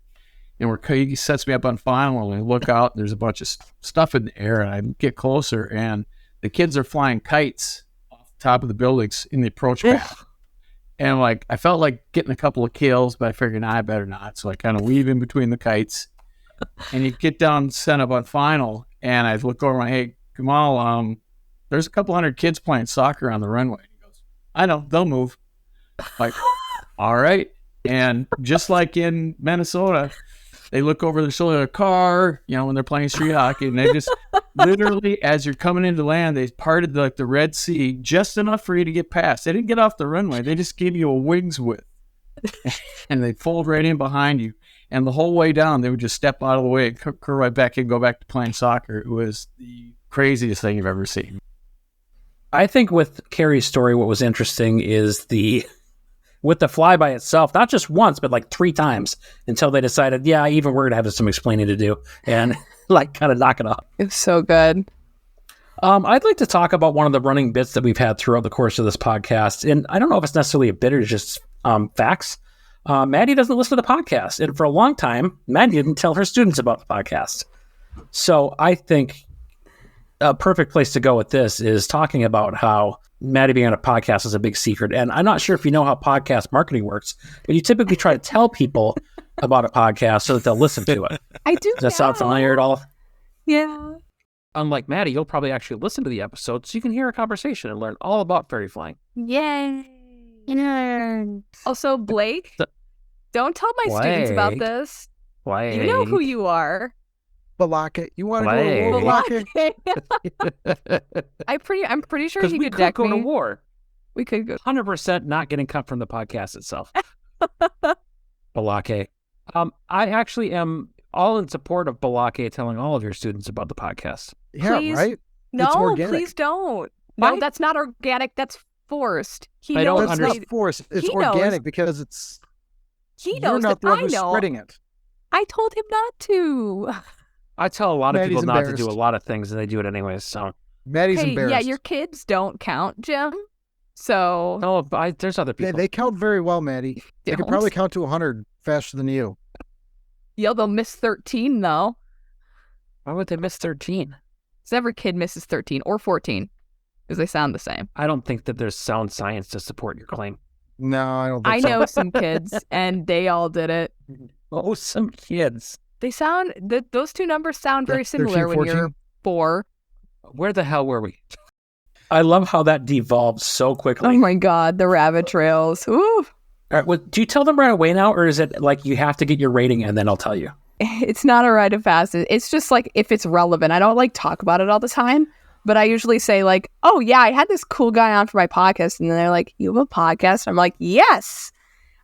And he sets me up on final, and I look out, and there's a bunch of stuff in the air, and I get closer, and the kids are flying kites off the top of the buildings in the approach path. And like, I felt like getting a couple of kills, but I figured, I better not. So I kind of weave in between the kites. And you get down, sent up on final, and I look over, hey, Kamal, there's a couple hundred kids playing soccer on the runway. He goes, I know, they'll move. Like, all right. And just like in Minnesota, they look over their shoulder at a car, when they're playing street hockey, and they just literally, as you're coming into land, they parted like the Red Sea just enough for you to get past. They didn't get off the runway. They just gave you a wing's width. And they fold right in behind you. And the whole way down, they would just step out of the way and curl right back and go back to playing soccer. It was the craziest thing you've ever seen. I think with Carrie's story, what was interesting is with the flyby itself, not just once, but like 3 times until they decided, yeah, even we're going to have some explaining to do and like kind of knock it off. It's so good. I'd like to talk about one of the running bits that we've had throughout the course of this podcast. And I don't know if it's necessarily a bit or just facts. Maddie doesn't listen to the podcast. And for a long time, Maddie didn't tell her students about the podcast. So I think a perfect place to go with this is talking about how Maddie being on a podcast is a big secret. And I'm not sure if you know how podcast marketing works, but you typically try to tell people about a podcast so that they'll listen to it. I do. Does that sound familiar at all? Yeah. Unlike Maddie, you'll probably actually listen to the episode so you can hear a conversation and learn all about fairy flying. Yay. Also, Blake, don't tell my students about this. Blake. You know who you are. Balake. You want to go to war, Balake? I'm pretty sure he we could deck go me. to war. We could go. 100% not getting cut from the podcast itself. Balake. I actually am all in support of Balake telling all of your students about the podcast. Yeah, Please. right? No, It's organic. please don't. No, that's not organic. That's forced. That's not forced. It's organic because it's... He You're knows not that the one I who's know. spreading it. I told him not to. I tell a lot of Maddie's people not to do embarrassed. a lot of things, and they do it anyways. So Maddie's Hey, embarrassed. yeah, your kids don't count, Jim. So no, there's other people. They count very well, Maddie. They could Don't. probably count to 100 faster than you. yeah, they'll miss 13 though. Why would they miss 13? Because every kid misses 13 or 14, because they sound the same. I don't think that there's sound science to support your claim. No, I don't I think so. know some kids, and they all did it. Oh, some kids. They sound those two numbers sound very 13, similar when you're 14? 4. Where the hell were we? I love how that devolved so quickly. Oh my God, the rabbit trails. Ooh. All right, well, do you tell them right away now, or is it like you have to get your rating and then I'll tell you? It's not a rite of passage. It's just like if it's relevant. I don't like talk about it all the time, but I usually say like, "Oh yeah, I had this cool guy on for my podcast," and then they're like, "You have a podcast?" I'm like, "Yes,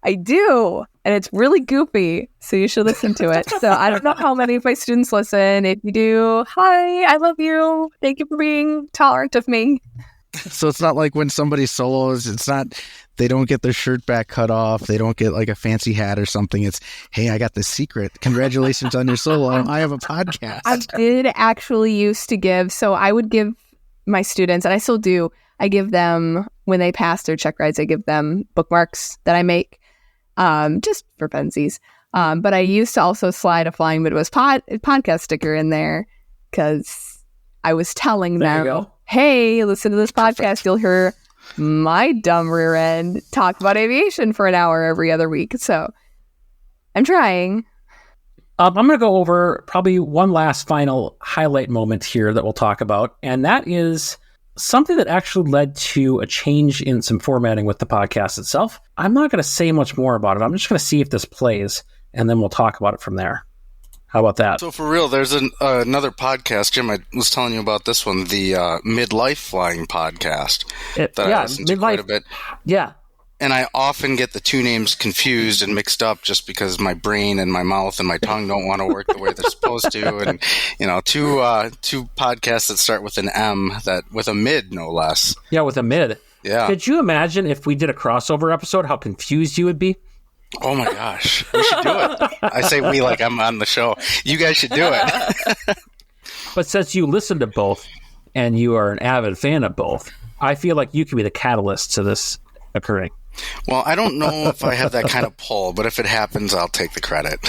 I do," and it's really goofy, so you should listen to it. So I don't know how many of my students listen. If you do, hi, I love you. Thank you for being tolerant of me. So it's not like when somebody solos, it's not, they don't get their shirt back cut off. They don't get like a fancy hat or something. It's, hey, I got the secret. Congratulations on your solo. I have a podcast. I did actually used to give, so I would give my students, and I still do, I give them, when they pass their check rides, I give them bookmarks that I make, just for funsies. But I used to also slide a Flying Midwest podcast sticker in there, because I was telling There you them, go. hey, listen to this podcast, you'll hear my dumb rear end talk about aviation for an hour every other week. So I'm trying. I'm going to go over probably one last final highlight moment here that we'll talk about, and that is something that actually led to a change in some formatting with the podcast itself. I'm not going to say much more about it. I'm just going to see if this plays, and then we'll talk about it from there. How about that? So for real, there's another podcast, Jim, I was telling you about this one, the Midlife Flying podcast that I listen to quite a bit. Yeah. And I often get the two names confused and mixed up just because my brain and my mouth and my tongue don't want to work the way they're supposed to. And, you know, two podcasts that start with an M, that with a mid, no less. Yeah, with a mid. Yeah. Could you imagine if we did a crossover episode, how confused you would be? Oh my gosh, we should do it. I say we like I'm on the show. You guys should do it. But since you listen to both and you are an avid fan of both, I feel like you could be the catalyst to this occurring. Well, I don't know if I have that kind of pull, but if it happens, I'll take the credit.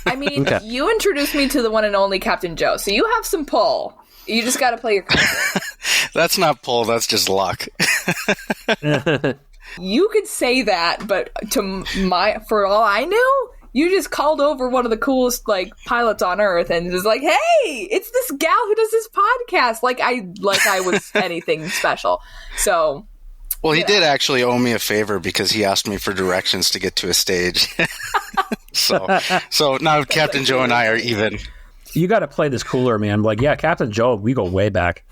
I mean, Okay. you introduced me to the one and only Captain Joe, so you have some pull. You just got to play your cards. That's not pull, that's just luck. You could say that, but for all I knew, you just called over one of the coolest like pilots on earth and was like, "Hey, it's this gal who does this podcast." Like I was anything special. So, Well, he did actually owe me a favor because he asked me for directions to get to a stage. So now Captain Joe and I are even. You got to play this cooler, man. Like, yeah, Captain Joe, we go way back.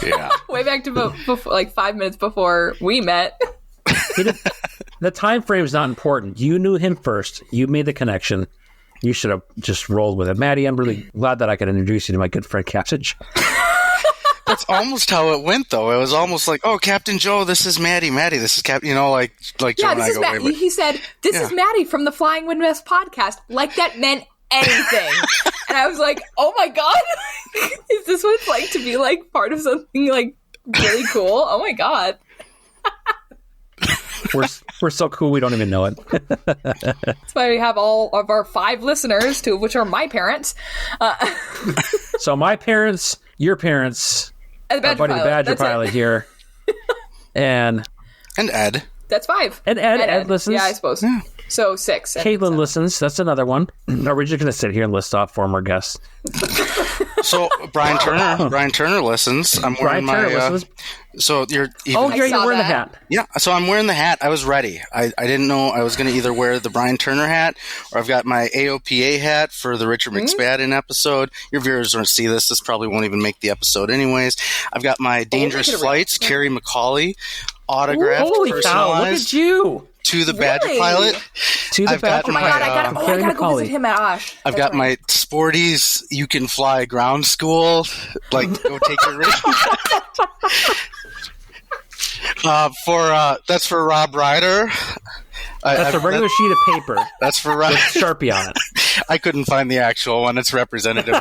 Yeah. way back to before, like 5 minutes before we met. The time frame is not important. You knew him first. You made the connection. You should have just rolled with it. Maddie, I'm really glad that I could introduce you to my good friend Captain Joe. That's almost how it went, though. It was almost like, "Oh, Captain Joe, this is Maddie. Maddie, this is Captain." You know, like Joe Yeah, and I this is go Matt. way back. He said, "This is Maddie from the Flying Midwest podcast." Like that meant anything. And I was like, oh my God, is this what it's like to be like part of something like really cool? Oh my God. We're so cool we don't even know it. That's why we have all of our 5 listeners, 2 of which are my parents. So my parents, your parents, and the our buddy the Badger Pilot here, and Ed. That's 5. And Ed listens. Yeah, I suppose. Yeah. So 6. Caitlin listens. That's another one. Are we just going to sit here and list off former guests? So Brian Turner listens. I'm wearing listens. So you're wearing the hat. Yeah. So I'm wearing the hat. I was ready. I didn't know I was going to either wear the Brian Turner hat or I've got my AOPA hat for the Richard McSpadden episode. Your viewers don't see this. This probably won't even make the episode anyways. I've got my Dangerous Flights, Carrie McCauley autographed. Holy cow! Look at you. To the Badger Pilot. To the Badger Pilot. I gotta go visit him at Osh. I've got my Sporties You Can Fly Ground School. Like, go take your risk. That's for Rob Ryder. That's a regular sheet of paper. That's for Rob. With Sharpie on it. I couldn't find the actual one. It's representative.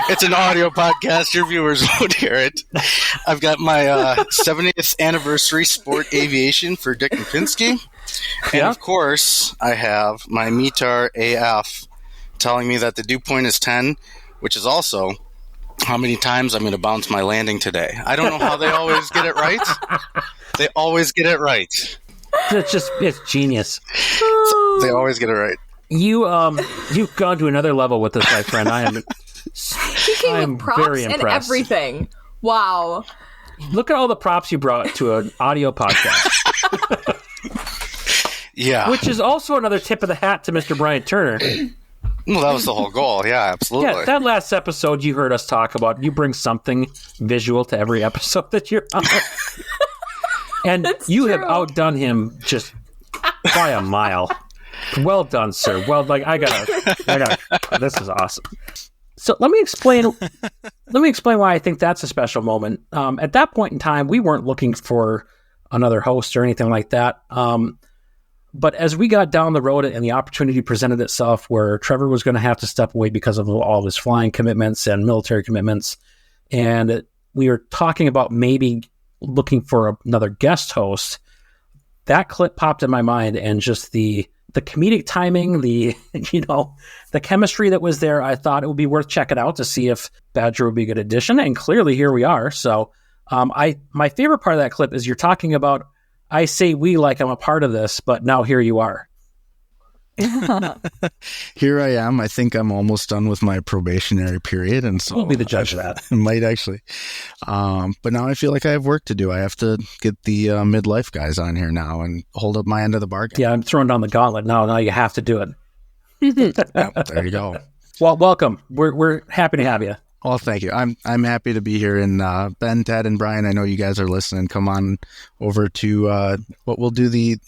It's an audio podcast. Your viewers won't hear it. I've got my 70th anniversary sport aviation for Dick Lipinski. And of course, I have my METAR AF telling me that the dew point is 10, which is also how many times I'm going to bounce my landing today. I don't know how they always get it right. They always get it right. It's genius. They always get it right. You've gone to another level with this, my friend. I am with props very impressed. And everything. Wow. Look at all the props you brought to an audio podcast. Yeah. Which is also another tip of the hat to Mr. Brian Turner. Well, that was the whole goal. Yeah, absolutely. Yeah, that last episode you heard us talk about, you bring something visual to every episode that you're on. And you have outdone him just by a mile. Well done, sir. Well, I gotta. This is awesome. So let me explain why I think that's a special moment. At that point in time, we weren't looking for another host or anything like that. But as we got down the road and the opportunity presented itself where Trevor was going to have to step away because of all of his flying commitments and military commitments, and we were talking about maybe looking for another guest host, that clip popped in my mind, and just the comedic timing, the chemistry that was there, I thought it would be worth checking out to see if Badger would be a good addition, and clearly here we are. So my favorite part of that clip is you're talking about, I say we like I'm a part of this, but now here you are. Here I am. I think I'm almost done with my probationary period, and so we'll be the judge of that. Might actually. But now I feel like I have work to do. I have to get the midlife guys on here now and hold up my end of the bargain. Yeah, I'm throwing down the gauntlet now. Now you have to do it. Yep, there you go. Well, welcome. We're happy to have you. Well, thank you. I'm happy to be here. And Ben, Ted, and Brian, I know you guys are listening. Come on over to what do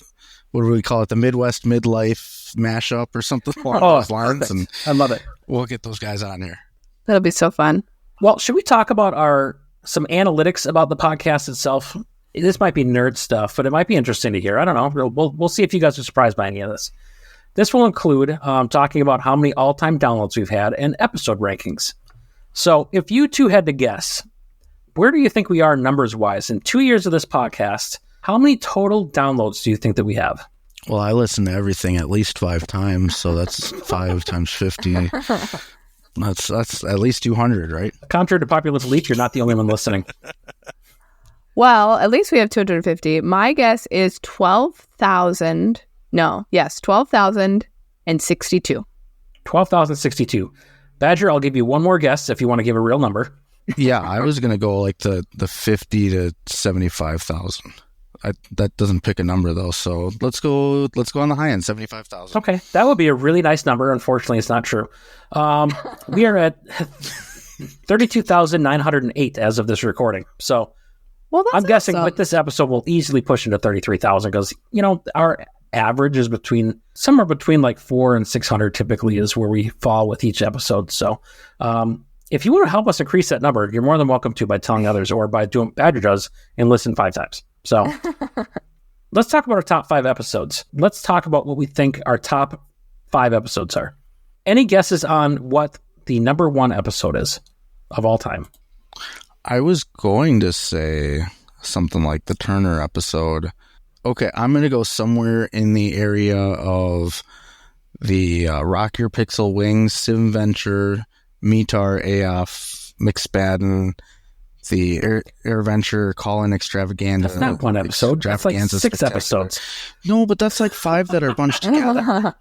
we call it? The Midwest Midlife mashup or something along those lines. And I love it. We'll get those guys on here. That'll be so fun. Well, should we talk about some analytics about the podcast itself? This might be nerd stuff, but it might be interesting to hear. I don't know. We'll see if you guys are surprised by any of this. This will include talking about how many all-time downloads we've had and episode rankings. So if you two had to guess, where do you think we are numbers-wise? In 2 years of this podcast, how many total downloads do you think that we have? Well, I listen to everything at least 5 times, so that's 5 times 50. That's at least 200, right? Contrary to popular belief, you're not the only one listening. Well, at least we have 250. My guess is 12,000. No, yes, 12,062. 12,062. Badger, I'll give you one more guess if you want to give a real number. Yeah, I was going to go like the 50 to 75,000. That doesn't pick a number though, so let's go on the high end, 75,000. Okay, that would be a really nice number. Unfortunately, it's not true. We are at 32,908 as of this recording. So, I'm guessing with this episode, we'll easily push into 33,000 because our average is somewhere between like 400 and 600 typically is where we fall with each episode. So, if you want to help us increase that number, you're more than welcome to by telling others or by doing what Badger does and listen 5 times. So let's talk about our top 5 episodes. Let's talk about what we think our top 5 episodes are. Any guesses on what the number one episode is of all time? I was going to say something like the Turner episode. Okay, I'm going to go somewhere in the area of the Rock Your Pixel Wings, Sim Venture, Metar AF, McSpadden, the Air Venture Call-In Extravaganza. That's not one episode. That's like 6 episodes. No, but that's like 5 that are bunched together.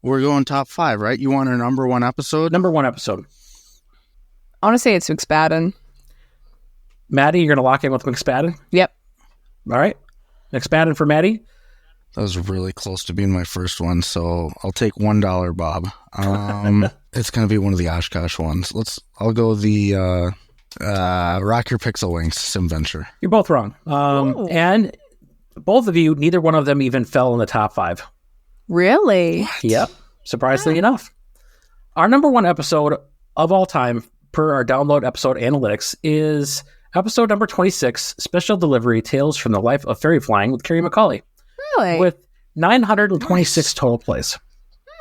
We're going top 5, right? You want our number one episode? Number one episode. I want to say it's McSpadden. Maddie, you're going to lock in with McSpadden? Yep. All right. McSpadden for Maddie? That was really close to being my first one, so I'll take $1, Bob. It's going to be one of the Oshkosh ones. I'll go the Rock Your Pixel Wings, Sim Venture. You're both wrong. And both of you, neither one of them even fell in the top 5. Really? Yep. Surprisingly enough. Our number one episode of all time, per our download episode analytics, is episode number 26, Special Delivery, Tales from the Life of Fairy Flying with Carrie McCauley. Really? With 926 total plays.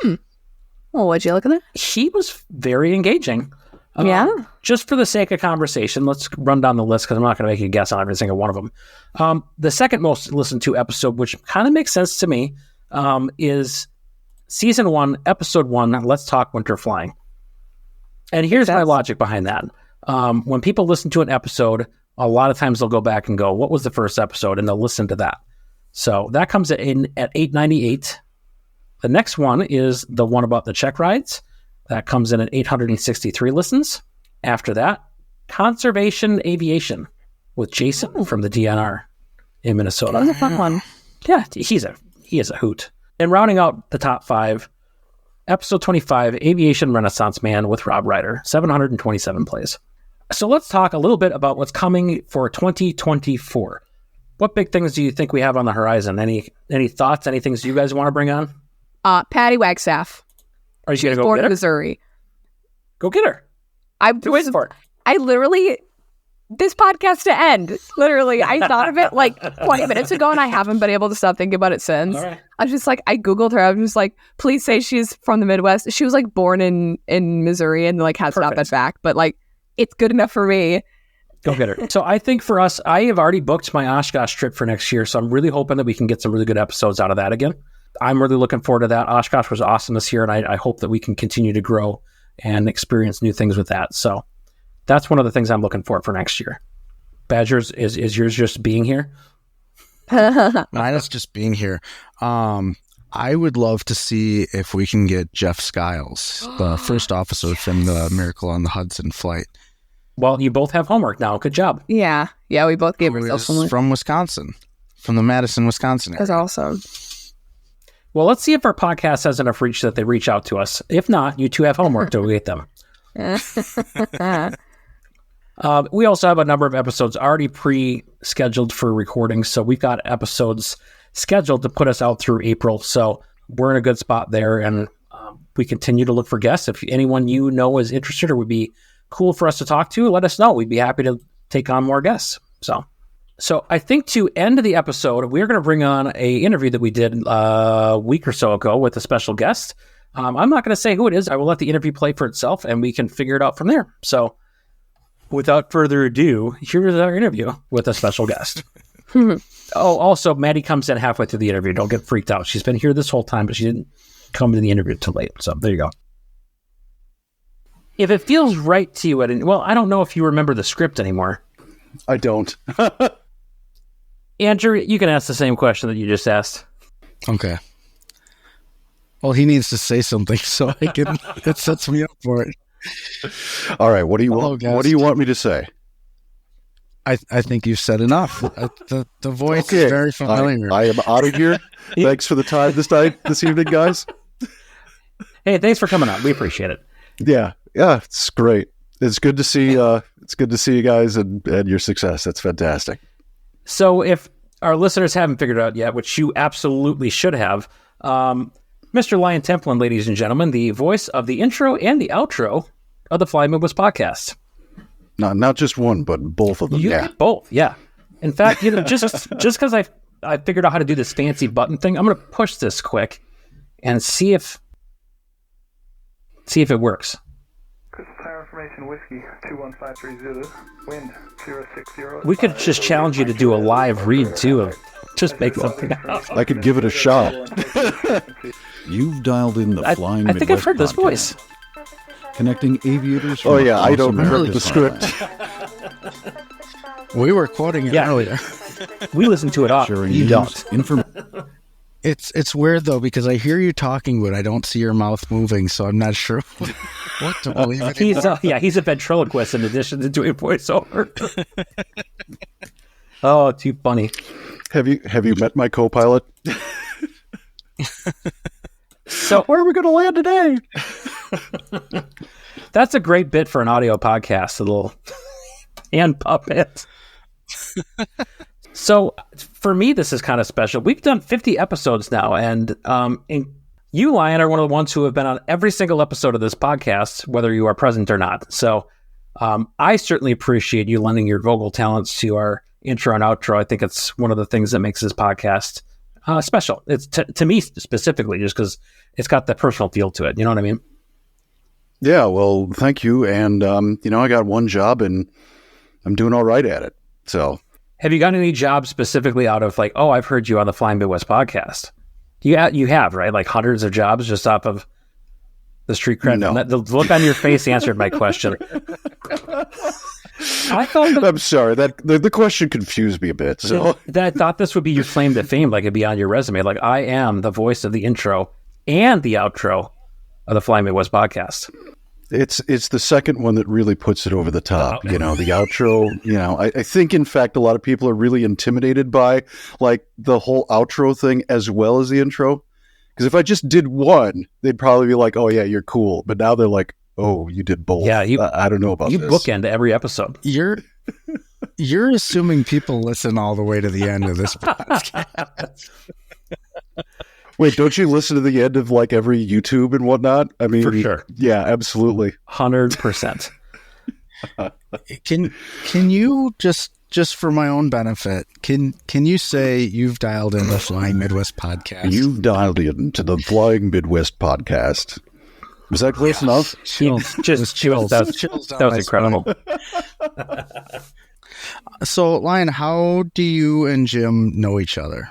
Well, what'd you look at that? He was very engaging. Yeah. Just for the sake of conversation, let's run down the list because I'm not going to make you guess on every single one of them. The second most listened to episode, which kind of makes sense to me, is season 1, episode 1, Let's Talk Winter Flying. And here's my logic behind that. When people listen to an episode, a lot of times they'll go back and go, what was the first episode? And they'll listen to that. So that comes in at 898. The next one is the one about the check rides. That comes in at 863 listens. After that, Conservation Aviation with Jason from the DNR in Minnesota. That was a fun one. Yeah, he is a hoot. And rounding out the top 5, episode 25, Aviation Renaissance Man with Rob Ryder, 727 plays. So let's talk a little bit about what's coming for 2024. What big things do you think we have on the horizon? Any thoughts? Any things you guys want to bring on? Patty Wagstaff. Are you going to go Fort get her? Missouri. Go get her. I'm waiting for it. I literally, this podcast to end. Literally, I thought of it like 20 minutes ago and I haven't been able to stop thinking about it since. All right. I was just like, I Googled her. I was just like, please say she's from the Midwest. She was like born in Missouri and like has not been back, but like, it's good enough for me. Go get her. So I think for us, I have already booked my Oshkosh trip for next year. So I'm really hoping that we can get some really good episodes out of that again. I'm really looking forward to that. Oshkosh was awesome this year, and I hope that we can continue to grow and experience new things with that. So that's one of the things I'm looking for next year. Badgers, is yours just being here? Mine is just being here. I would love to see if we can get Jeff Skiles, the first officer from the Miracle on the Hudson flight. Well, you both have homework now. Good job. Yeah, we both gave ourselves homework. From Wisconsin, from the Madison, Wisconsin area. That's awesome. Well, let's see if our podcast has enough reach that they reach out to us. If not, you two have homework to get them. We also have a number of episodes already pre-scheduled for recording. So we've got episodes scheduled to put us out through April. So we're in a good spot there. And we continue to look for guests. If anyone you know is interested or would be cool for us to talk to, let us know. We'd be happy to take on more guests. So I think to end the episode, we're going to bring on an interview that we did a week or so ago with a special guest. I'm not going to say who it is. I will let the interview play for itself, and we can figure it out from there. So without further ado, here's our interview with a special guest. Also, Maddie comes in halfway through the interview. Don't get freaked out. She's been here this whole time, but she didn't come to the interview till late. So there you go. If it feels right to you, I don't know if you remember the script anymore. I don't. Andrew, you can ask the same question that you just asked. Okay. Well, he needs to say something so I can. It sets me up for it. All right. What do you want? What do you want me to say? I think you've said enough. The voice is very familiar. I am out of here. Thanks for the time this evening, guys. Hey, thanks for coming on. We appreciate it. Yeah, it's great. It's good to see. It's good to see you guys and your success. That's fantastic. So, if our listeners haven't figured it out yet, which you absolutely should have, Mr. Lion Templin, ladies and gentlemen, the voice of the intro and the outro of the Flying Midwest podcast. Not just one, but both of them. You get both, yeah. In fact, just because I figured out how to do this fancy button thing, I'm going to push this quick and see if See if it works. Crystal Tower Information Whiskey 21530 Zulu, wind 060. We could just challenge you to do a live read too of just make something up. I could give it a shot. You've dialed in the Flying Midwest. I think I've heard this podcast, voice. connecting aviators. Oh, yeah, I don't remember the script. We were quoting it earlier. We listened to it off. Sharing You news, don't. It's weird though because I hear you talking, but I don't see your mouth moving, so I'm not sure what to believe. He's a ventriloquist in addition to doing voiceover. Oh, too funny. Have you met my co-pilot? So where are we going to land today? That's a great bit for an audio podcast. A little hand puppet. So for me, this is kind of special. We've done 50 episodes now, and you, Lion, are one of the ones who have been on every single episode of this podcast, whether you are present or not. So I certainly appreciate you lending your vocal talents to our intro and outro. I think it's one of the things that makes this podcast special. It's to me specifically, just because it's got that personal feel to it. You know what I mean? Yeah, well, thank you. And, I got one job, and I'm doing all right at it. So... Have you gotten any jobs specifically out of like, oh, I've heard you on the Flying Midwest podcast? You have, right? Like hundreds of jobs just off of the street cred. No. The look on your face answered my question. I'm sorry. The question confused me a bit. So I thought this would be your claim to fame, like it'd be on your resume. Like, I am the voice of the intro and the outro of the Flying Midwest podcast. It's the second one that really puts it over the top. The outro, I think, in fact, a lot of people are really intimidated by like the whole outro thing as well as the intro. Because if I just did one, they'd probably be like, oh, yeah, you're cool. But now they're like, oh, you did both. Yeah, I don't know about you this. bookend every episode. You're assuming people listen all the way to the end of this podcast. Wait, don't you listen to the end of like every YouTube and whatnot? I mean, for sure. Yeah, absolutely. 100%. Can you just for my own benefit, can you say you've dialed in the Flying Midwest podcast? You've dialed into the Flying Midwest podcast. Was that close enough? Chills. That was incredible. So, Lion, how do you and Jim know each other?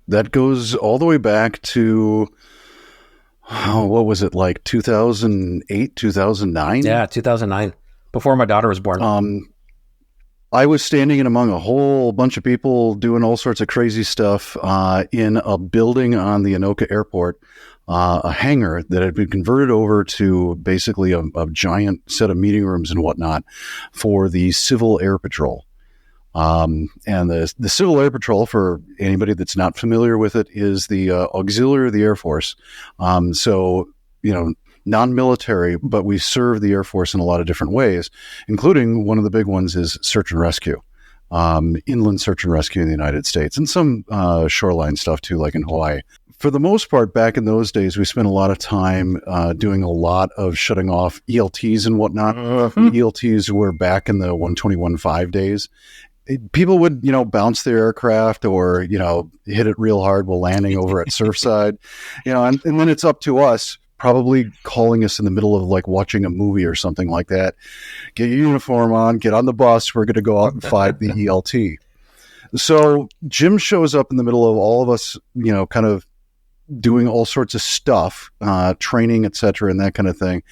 That goes all the way back to, what was it, like 2008, 2009? Yeah, 2009, before my daughter was born. I was standing in among a whole bunch of people doing all sorts of crazy stuff in a building on the Anoka Airport, a hangar that had been converted over to basically a giant set of meeting rooms and whatnot for the Civil Air Patrol. And the Civil Air Patrol, for anybody that's not familiar with it, is the auxiliary of the Air Force. So, non-military, but we serve the Air Force in a lot of different ways, including one of the big ones is search and rescue, inland search and rescue in the United States, and some shoreline stuff too, like in Hawaii. For the most part, back in those days, we spent a lot of time doing a lot of shutting off ELTs and whatnot. ELTs were back in the 121.5 days. People would, bounce their aircraft or, hit it real hard while landing over at Surfside, and then it's up to us, probably calling us in the middle of like watching a movie or something like that. Get your uniform on, get on the bus. We're going to go out and fight the ELT. So Jim shows up in the middle of all of us, kind of doing all sorts of stuff, training, etc., and that kind of thing,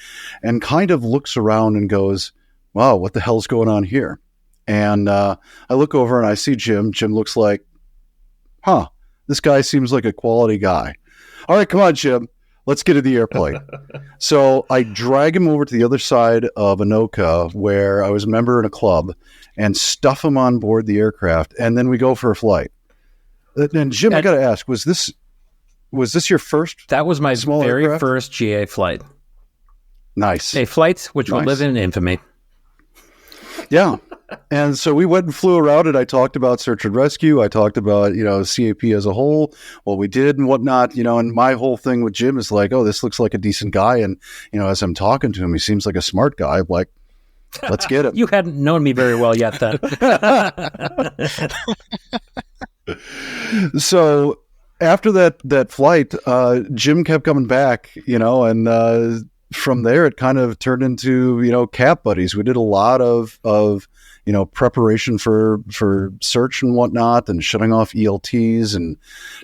and kind of looks around and goes, wow, what the hell's going on here? And I look over and I see Jim. Jim looks like, this guy seems like a quality guy. All right, come on, Jim. Let's get to the airplane. So I drag him over to the other side of Anoka, where I was a member in a club, and stuff him on board the aircraft, and then we go for a flight. And Jim, I got to ask, was this your first? That was my very aircraft? first GA flight. Nice. A flight which will live in infamy. Yeah. And so we went and flew around and I talked about search and rescue. I talked about, CAP as a whole, what we did and whatnot, and my whole thing with Jim is like, oh, this looks like a decent guy. And, as I'm talking to him, he seems like a smart guy. I'm like, let's get him. You hadn't known me very well yet then. So after that flight, Jim kept coming back, and from there it kind of turned into, cap buddies. We did a lot of preparation for search and whatnot, and shutting off ELTs and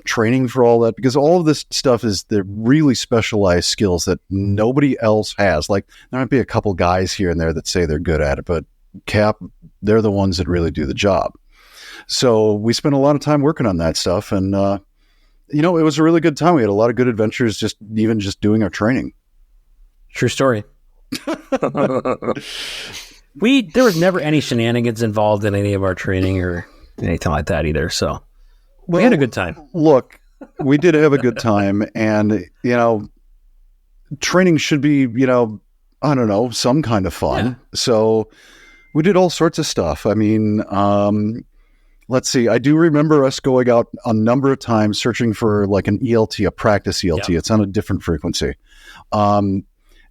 training for all that, because all of this stuff they're really specialized skills that nobody else has. Like, there might be a couple guys here and there that say they're good at it, but cap, they're the ones that really do the job. So we spent a lot of time working on that stuff, and it was a really good time. We had a lot of good adventures just doing our training. True story. There was never any shenanigans involved in any of our training or anything like that either. So we had a good time. Look, we did have a good time, and training should be, I don't know, some kind of fun. Yeah. So we did all sorts of stuff. I mean, let's see. I do remember us going out a number of times searching for like an ELT, a practice ELT. Yeah. It's on a different frequency.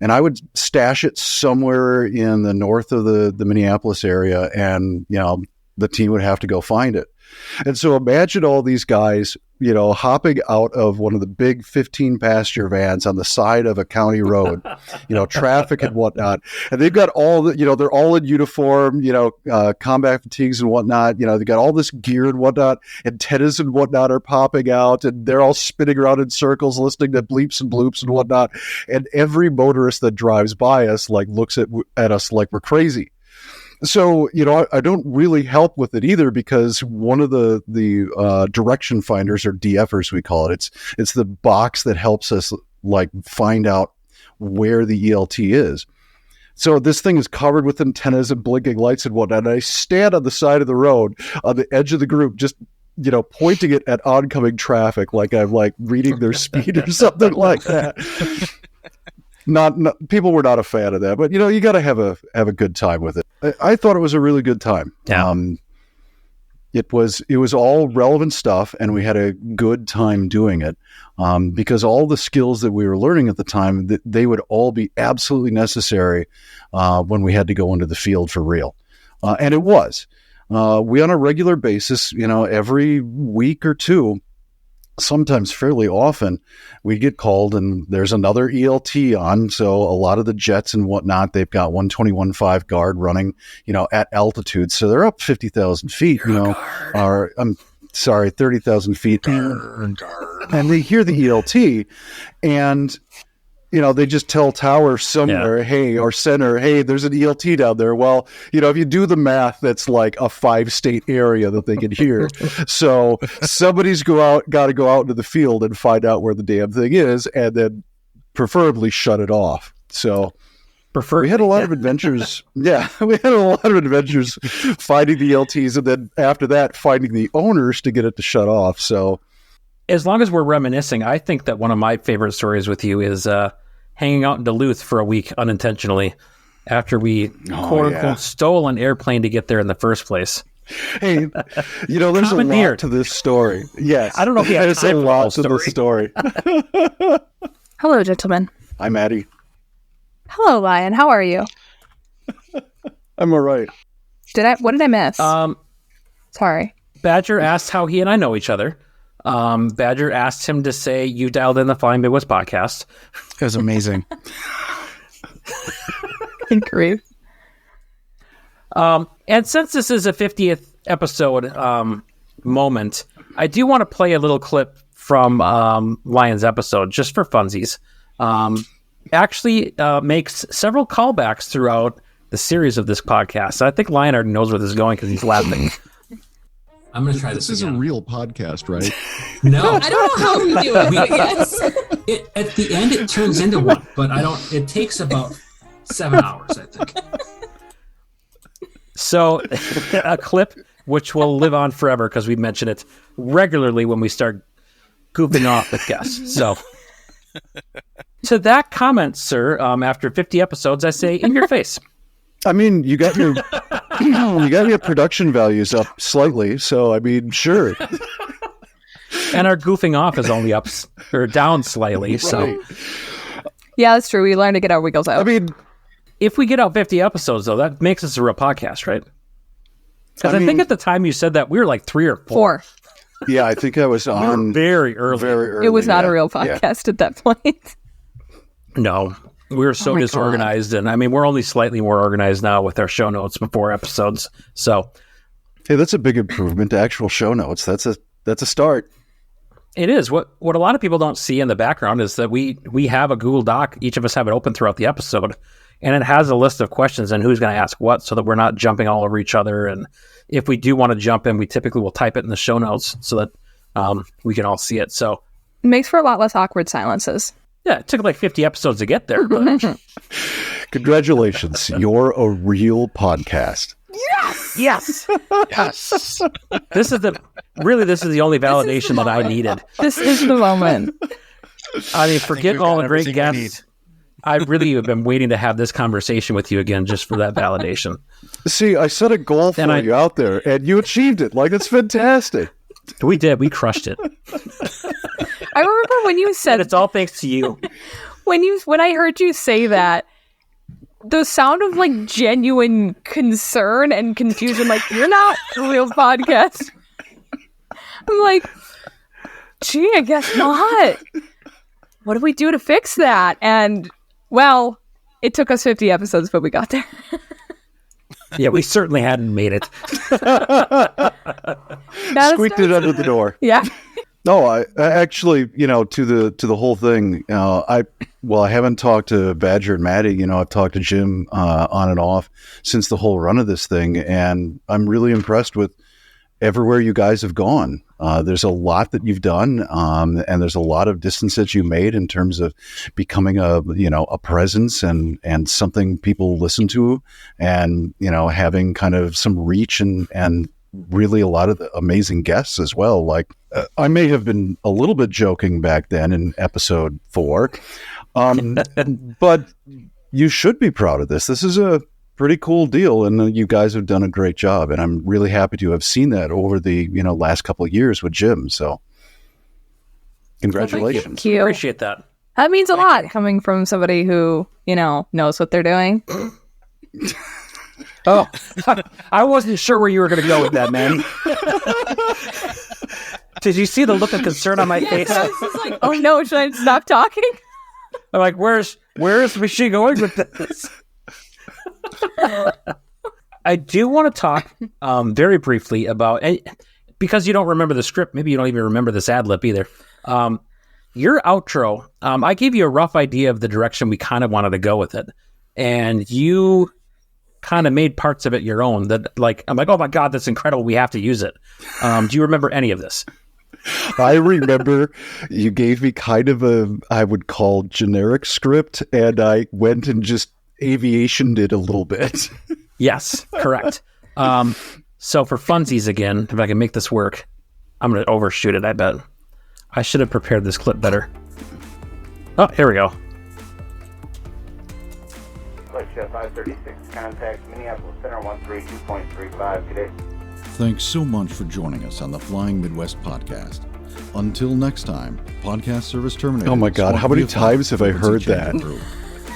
And I would stash it somewhere in the north of the Minneapolis area, and, the team would have to go find it. And so imagine all these guys, hopping out of one of the big 15-passenger vans on the side of a county road, traffic and whatnot. And they've got all the, they're all in uniform, combat fatigues and whatnot. They've got all this gear and whatnot. Antennas and whatnot are popping out, and they're all spinning around in circles, listening to bleeps and bloops and whatnot. And every motorist that drives by us, looks at us like we're crazy. So, I don't really help with it either, because one of the direction finders, or DFers we call it, it's the box that helps us find out where the ELT is. So this thing is covered with antennas and blinking lights and whatnot. And I stand on the side of the road on the edge of the group, just pointing it at oncoming traffic, like I'm reading their speed or something like that. Not people were not a fan of that, but you got to have a good time with it. I thought it was a really good time. Yeah. It was all relevant stuff, and we had a good time doing it, because all the skills that we were learning at the time, they would all be absolutely necessary when we had to go into the field for real. And it was. We, on a regular basis, every week or two, sometimes fairly often, we get called and there's another ELT on. So a lot of the jets and whatnot, they've got 121.5 guard running, at altitude. So they're up 50,000 feet, or I'm sorry, 30,000 feet. And they hear the ELT, and they just tell tower somewhere, hey, or center, hey, there's an ELT down there. Well, if you do the math, that's like a 5-state area that they can hear. So somebody's got to go out into the field and find out where the damn thing is, and then preferably shut it off. So we had a lot of adventures. Yeah, we had a lot of adventures finding the ELTs, and then after that, finding the owners to get it to shut off. So as long as we're reminiscing, I think that one of my favorite stories with you is hanging out in Duluth for a week unintentionally after we quote-unquote stole an airplane to get there in the first place. Hey, there's a lot to this story. Yes. I don't know if you have time a lot to this story. Hello, gentlemen. Hi, Maddie. Hello, Lion. How are you? I'm all right. What did I miss? Sorry. Badger asked how he and I know each other. Badger asked him to say you dialed in the Flying Midwest podcast. It was amazing. Great. And since this is a 50th episode moment, I do want to play a little clip from Lion's episode just for funsies. Actually makes several callbacks throughout the series of this podcast. I think Lion already knows where this is going because he's laughing. I'm going to try this. This is a real podcast, right? No. I don't know how we do it, but yes. At the end, it turns into one, but it takes about 7 hours, I think. So a clip which will live on forever because we mention it regularly when we start goofing off with guests. So to that comment, sir, after 50 episodes, I say in your face. I mean, you got your production values up slightly, so I mean, sure. And our goofing off is only up or down slightly. Right. So yeah, that's true. We learn to get our wiggles out. I mean, if we get out 50 episodes, though, that makes us a real podcast, right? Because I think at the time you said that we were like 3 or 4. Yeah, I think I was on very early. Very early. It was not yeah. a real podcast at that point. No, we were so my disorganized. And I mean, we're only slightly more organized now with our show notes before episodes. So, hey, that's a big improvement to actual show notes. That's a start. it is. What a lot of people don't see in the background is that we have a Google Doc. Each of us have it open throughout the episode. And it has a list of questions and who's going to ask what so that we're not jumping all over each other. And if we do want to jump in, we typically will type it in the show notes so that we can all see it. So It makes for a lot less awkward silences. yeah, it took like 50 episodes to get there. But Congratulations. You're a real podcast. yes. This is the only validation that I needed. This is the moment. I mean, forget we've all got the great everything we guests. I really have been waiting to have this conversation with you again just for that validation. See, I set a goal for you out there, and you achieved it. Like, it's fantastic. We did. We crushed it. I remember when you said it's all thanks to you. When I heard you say that, the sound of like genuine concern and confusion, like you're not a real podcast. I'm like, gee, I guess not. What do we do to fix that? And well, it took us 50 episodes, but we got there. Yeah, we certainly hadn't made it. Squeaked it under the door. Yeah. No, I actually, to the whole thing. I haven't talked to Badger and Maddie. I've talked to Jim on and off since the whole run of this thing, and I'm really impressed with everywhere you guys have gone. There's a lot that you've done, and there's a lot of distance that you made in terms of becoming a presence and something people listen to, and having kind of some reach and really a lot of amazing guests as well. Like I may have been a little bit joking back then in episode 4, but you should be proud of this. This is a pretty cool deal, and you guys have done a great job, and I'm really happy to have seen that over the last couple of years with Jim. So congratulations. Thank you. Appreciate that. That means a lot coming from somebody who knows what they're doing. Oh, I wasn't sure where you were going to go with that, man. Did you see the look of concern on my face? I was like, oh no, should I stop talking? I'm like, where's she going with this? I do want to talk very briefly about, because you don't remember the script, maybe you don't even remember this ad lib either. Your outro, I gave you a rough idea of the direction we kind of wanted to go with it, and you kind of made parts of it your own. That I'm like, oh my god, that's incredible. We have to use it. Do you remember any of this? I remember you gave me kind of I would call generic script, and I went and just aviationed it a little bit. Yes, correct. So for funsies again, if I can make this work, I'm going to overshoot it, I bet. I should have prepared this clip better. Oh, here we go. Chef 536, contact Minneapolis Center 132.35. Good day. Thanks so much for joining us on the Flying Midwest podcast. Until next time, podcast service terminated. Oh my God, how many times have I heard that?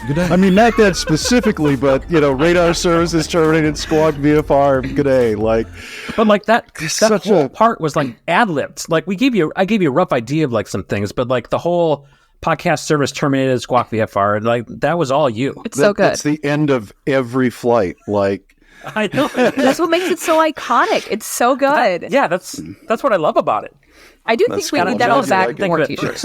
Good day. I mean, not that specifically, but radar services terminated, squawk VFR, good day. But that whole part was like ad-libbed. Like I gave you a rough idea of some things, but the whole podcast service terminated, squawk VFR, that was all you. It's so good. That's the end of every flight. I know. That's what makes it so iconic. It's so good. That's what I love about it. I do think we need that on the back more t-shirts.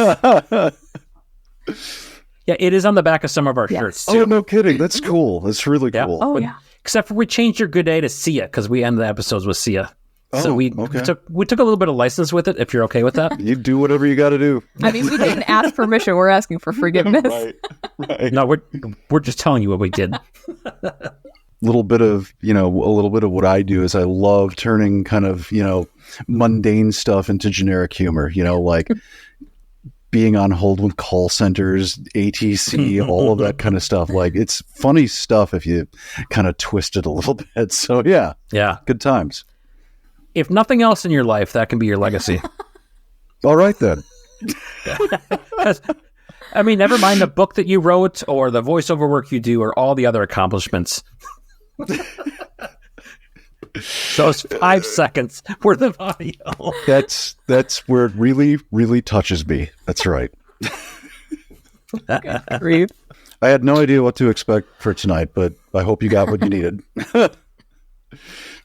Yeah, it is on the back of some of our shirts too. Oh, no kidding. That's cool. That's really cool. Oh, yeah. Except for we changed your good day to see ya, because we end the episodes with see ya. So we took a little bit of license with it, if you're okay with that. You do whatever you got to do. I mean, we didn't ask permission. We're asking for forgiveness. Right. No, we're just telling you what we did. A little bit of what I do is I love turning kind of, mundane stuff into generic humor, like being on hold with call centers, ATC, all of that kind of stuff. It's funny stuff if you kind of twist it a little bit. So yeah, good times. If nothing else in your life, that can be your legacy. All right then. I mean, never mind the book that you wrote or the voiceover work you do or all the other accomplishments. Those 5 seconds worth of audio. That's where it really, really touches me. That's right. Grief. I had no idea what to expect for tonight, but I hope you got what you needed.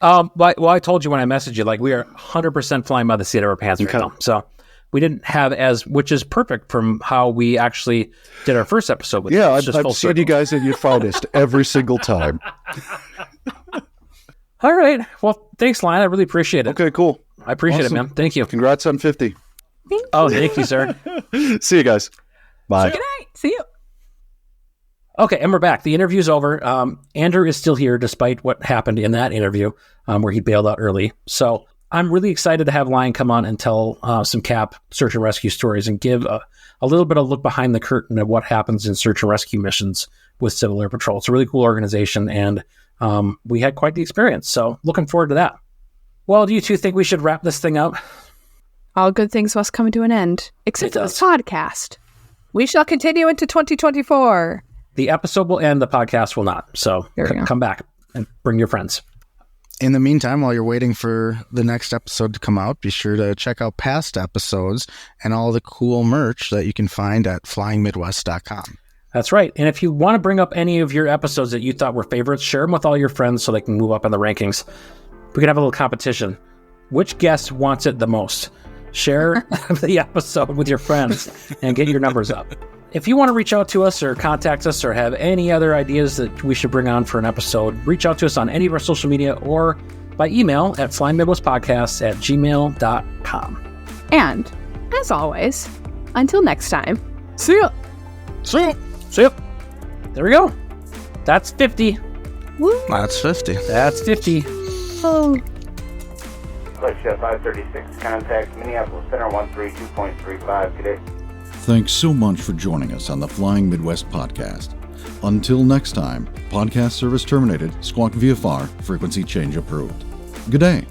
Well, I told you when I messaged you, like, we are 100% flying by the seat of our pants right now. So we didn't have which is perfect from how we actually did our first episode with you. I've seen you guys at your finest every single time. All right. Well, thanks, Lion. I really appreciate it. Okay, cool. I appreciate it, man. Thank you. Congrats on 50. Thank you, sir. See you guys. Bye. Good night. See you. Okay, and we're back. The interview's over. Andrew is still here despite what happened in that interview where he bailed out early. So I'm really excited to have Lion come on and tell some CAP search and rescue stories and give a little bit of look behind the curtain of what happens in search and rescue missions with Civil Air Patrol. It's a really cool organization, and we had quite the experience. So looking forward to that. Well, do you two think we should wrap this thing up? All good things must come to an end, except for this podcast. We shall continue into 2024. The episode will end, the podcast will not. So come back and bring your friends. In the meantime, while you're waiting for the next episode to come out, be sure to check out past episodes and all the cool merch that you can find at flyingmidwest.com. That's right. And if you want to bring up any of your episodes that you thought were favorites, share them with all your friends so they can move up in the rankings. We can have a little competition. Which guest wants it the most? Share the episode with your friends and get your numbers up. If you want to reach out to us or contact us or have any other ideas that we should bring on for an episode, reach out to us on any of our social media or by email at flyingmidwestpodcast@gmail.com. And, as always, until next time, see ya! See ya! See ya! There we go. That's 50. Woo. That's 50. That's 50. Oh. Flight Chef 536, contact Minneapolis Center 132.35. Good day. Thanks so much for joining us on the Flying Midwest podcast. Until next time, podcast service terminated, squawk VFR, frequency change approved. Good day.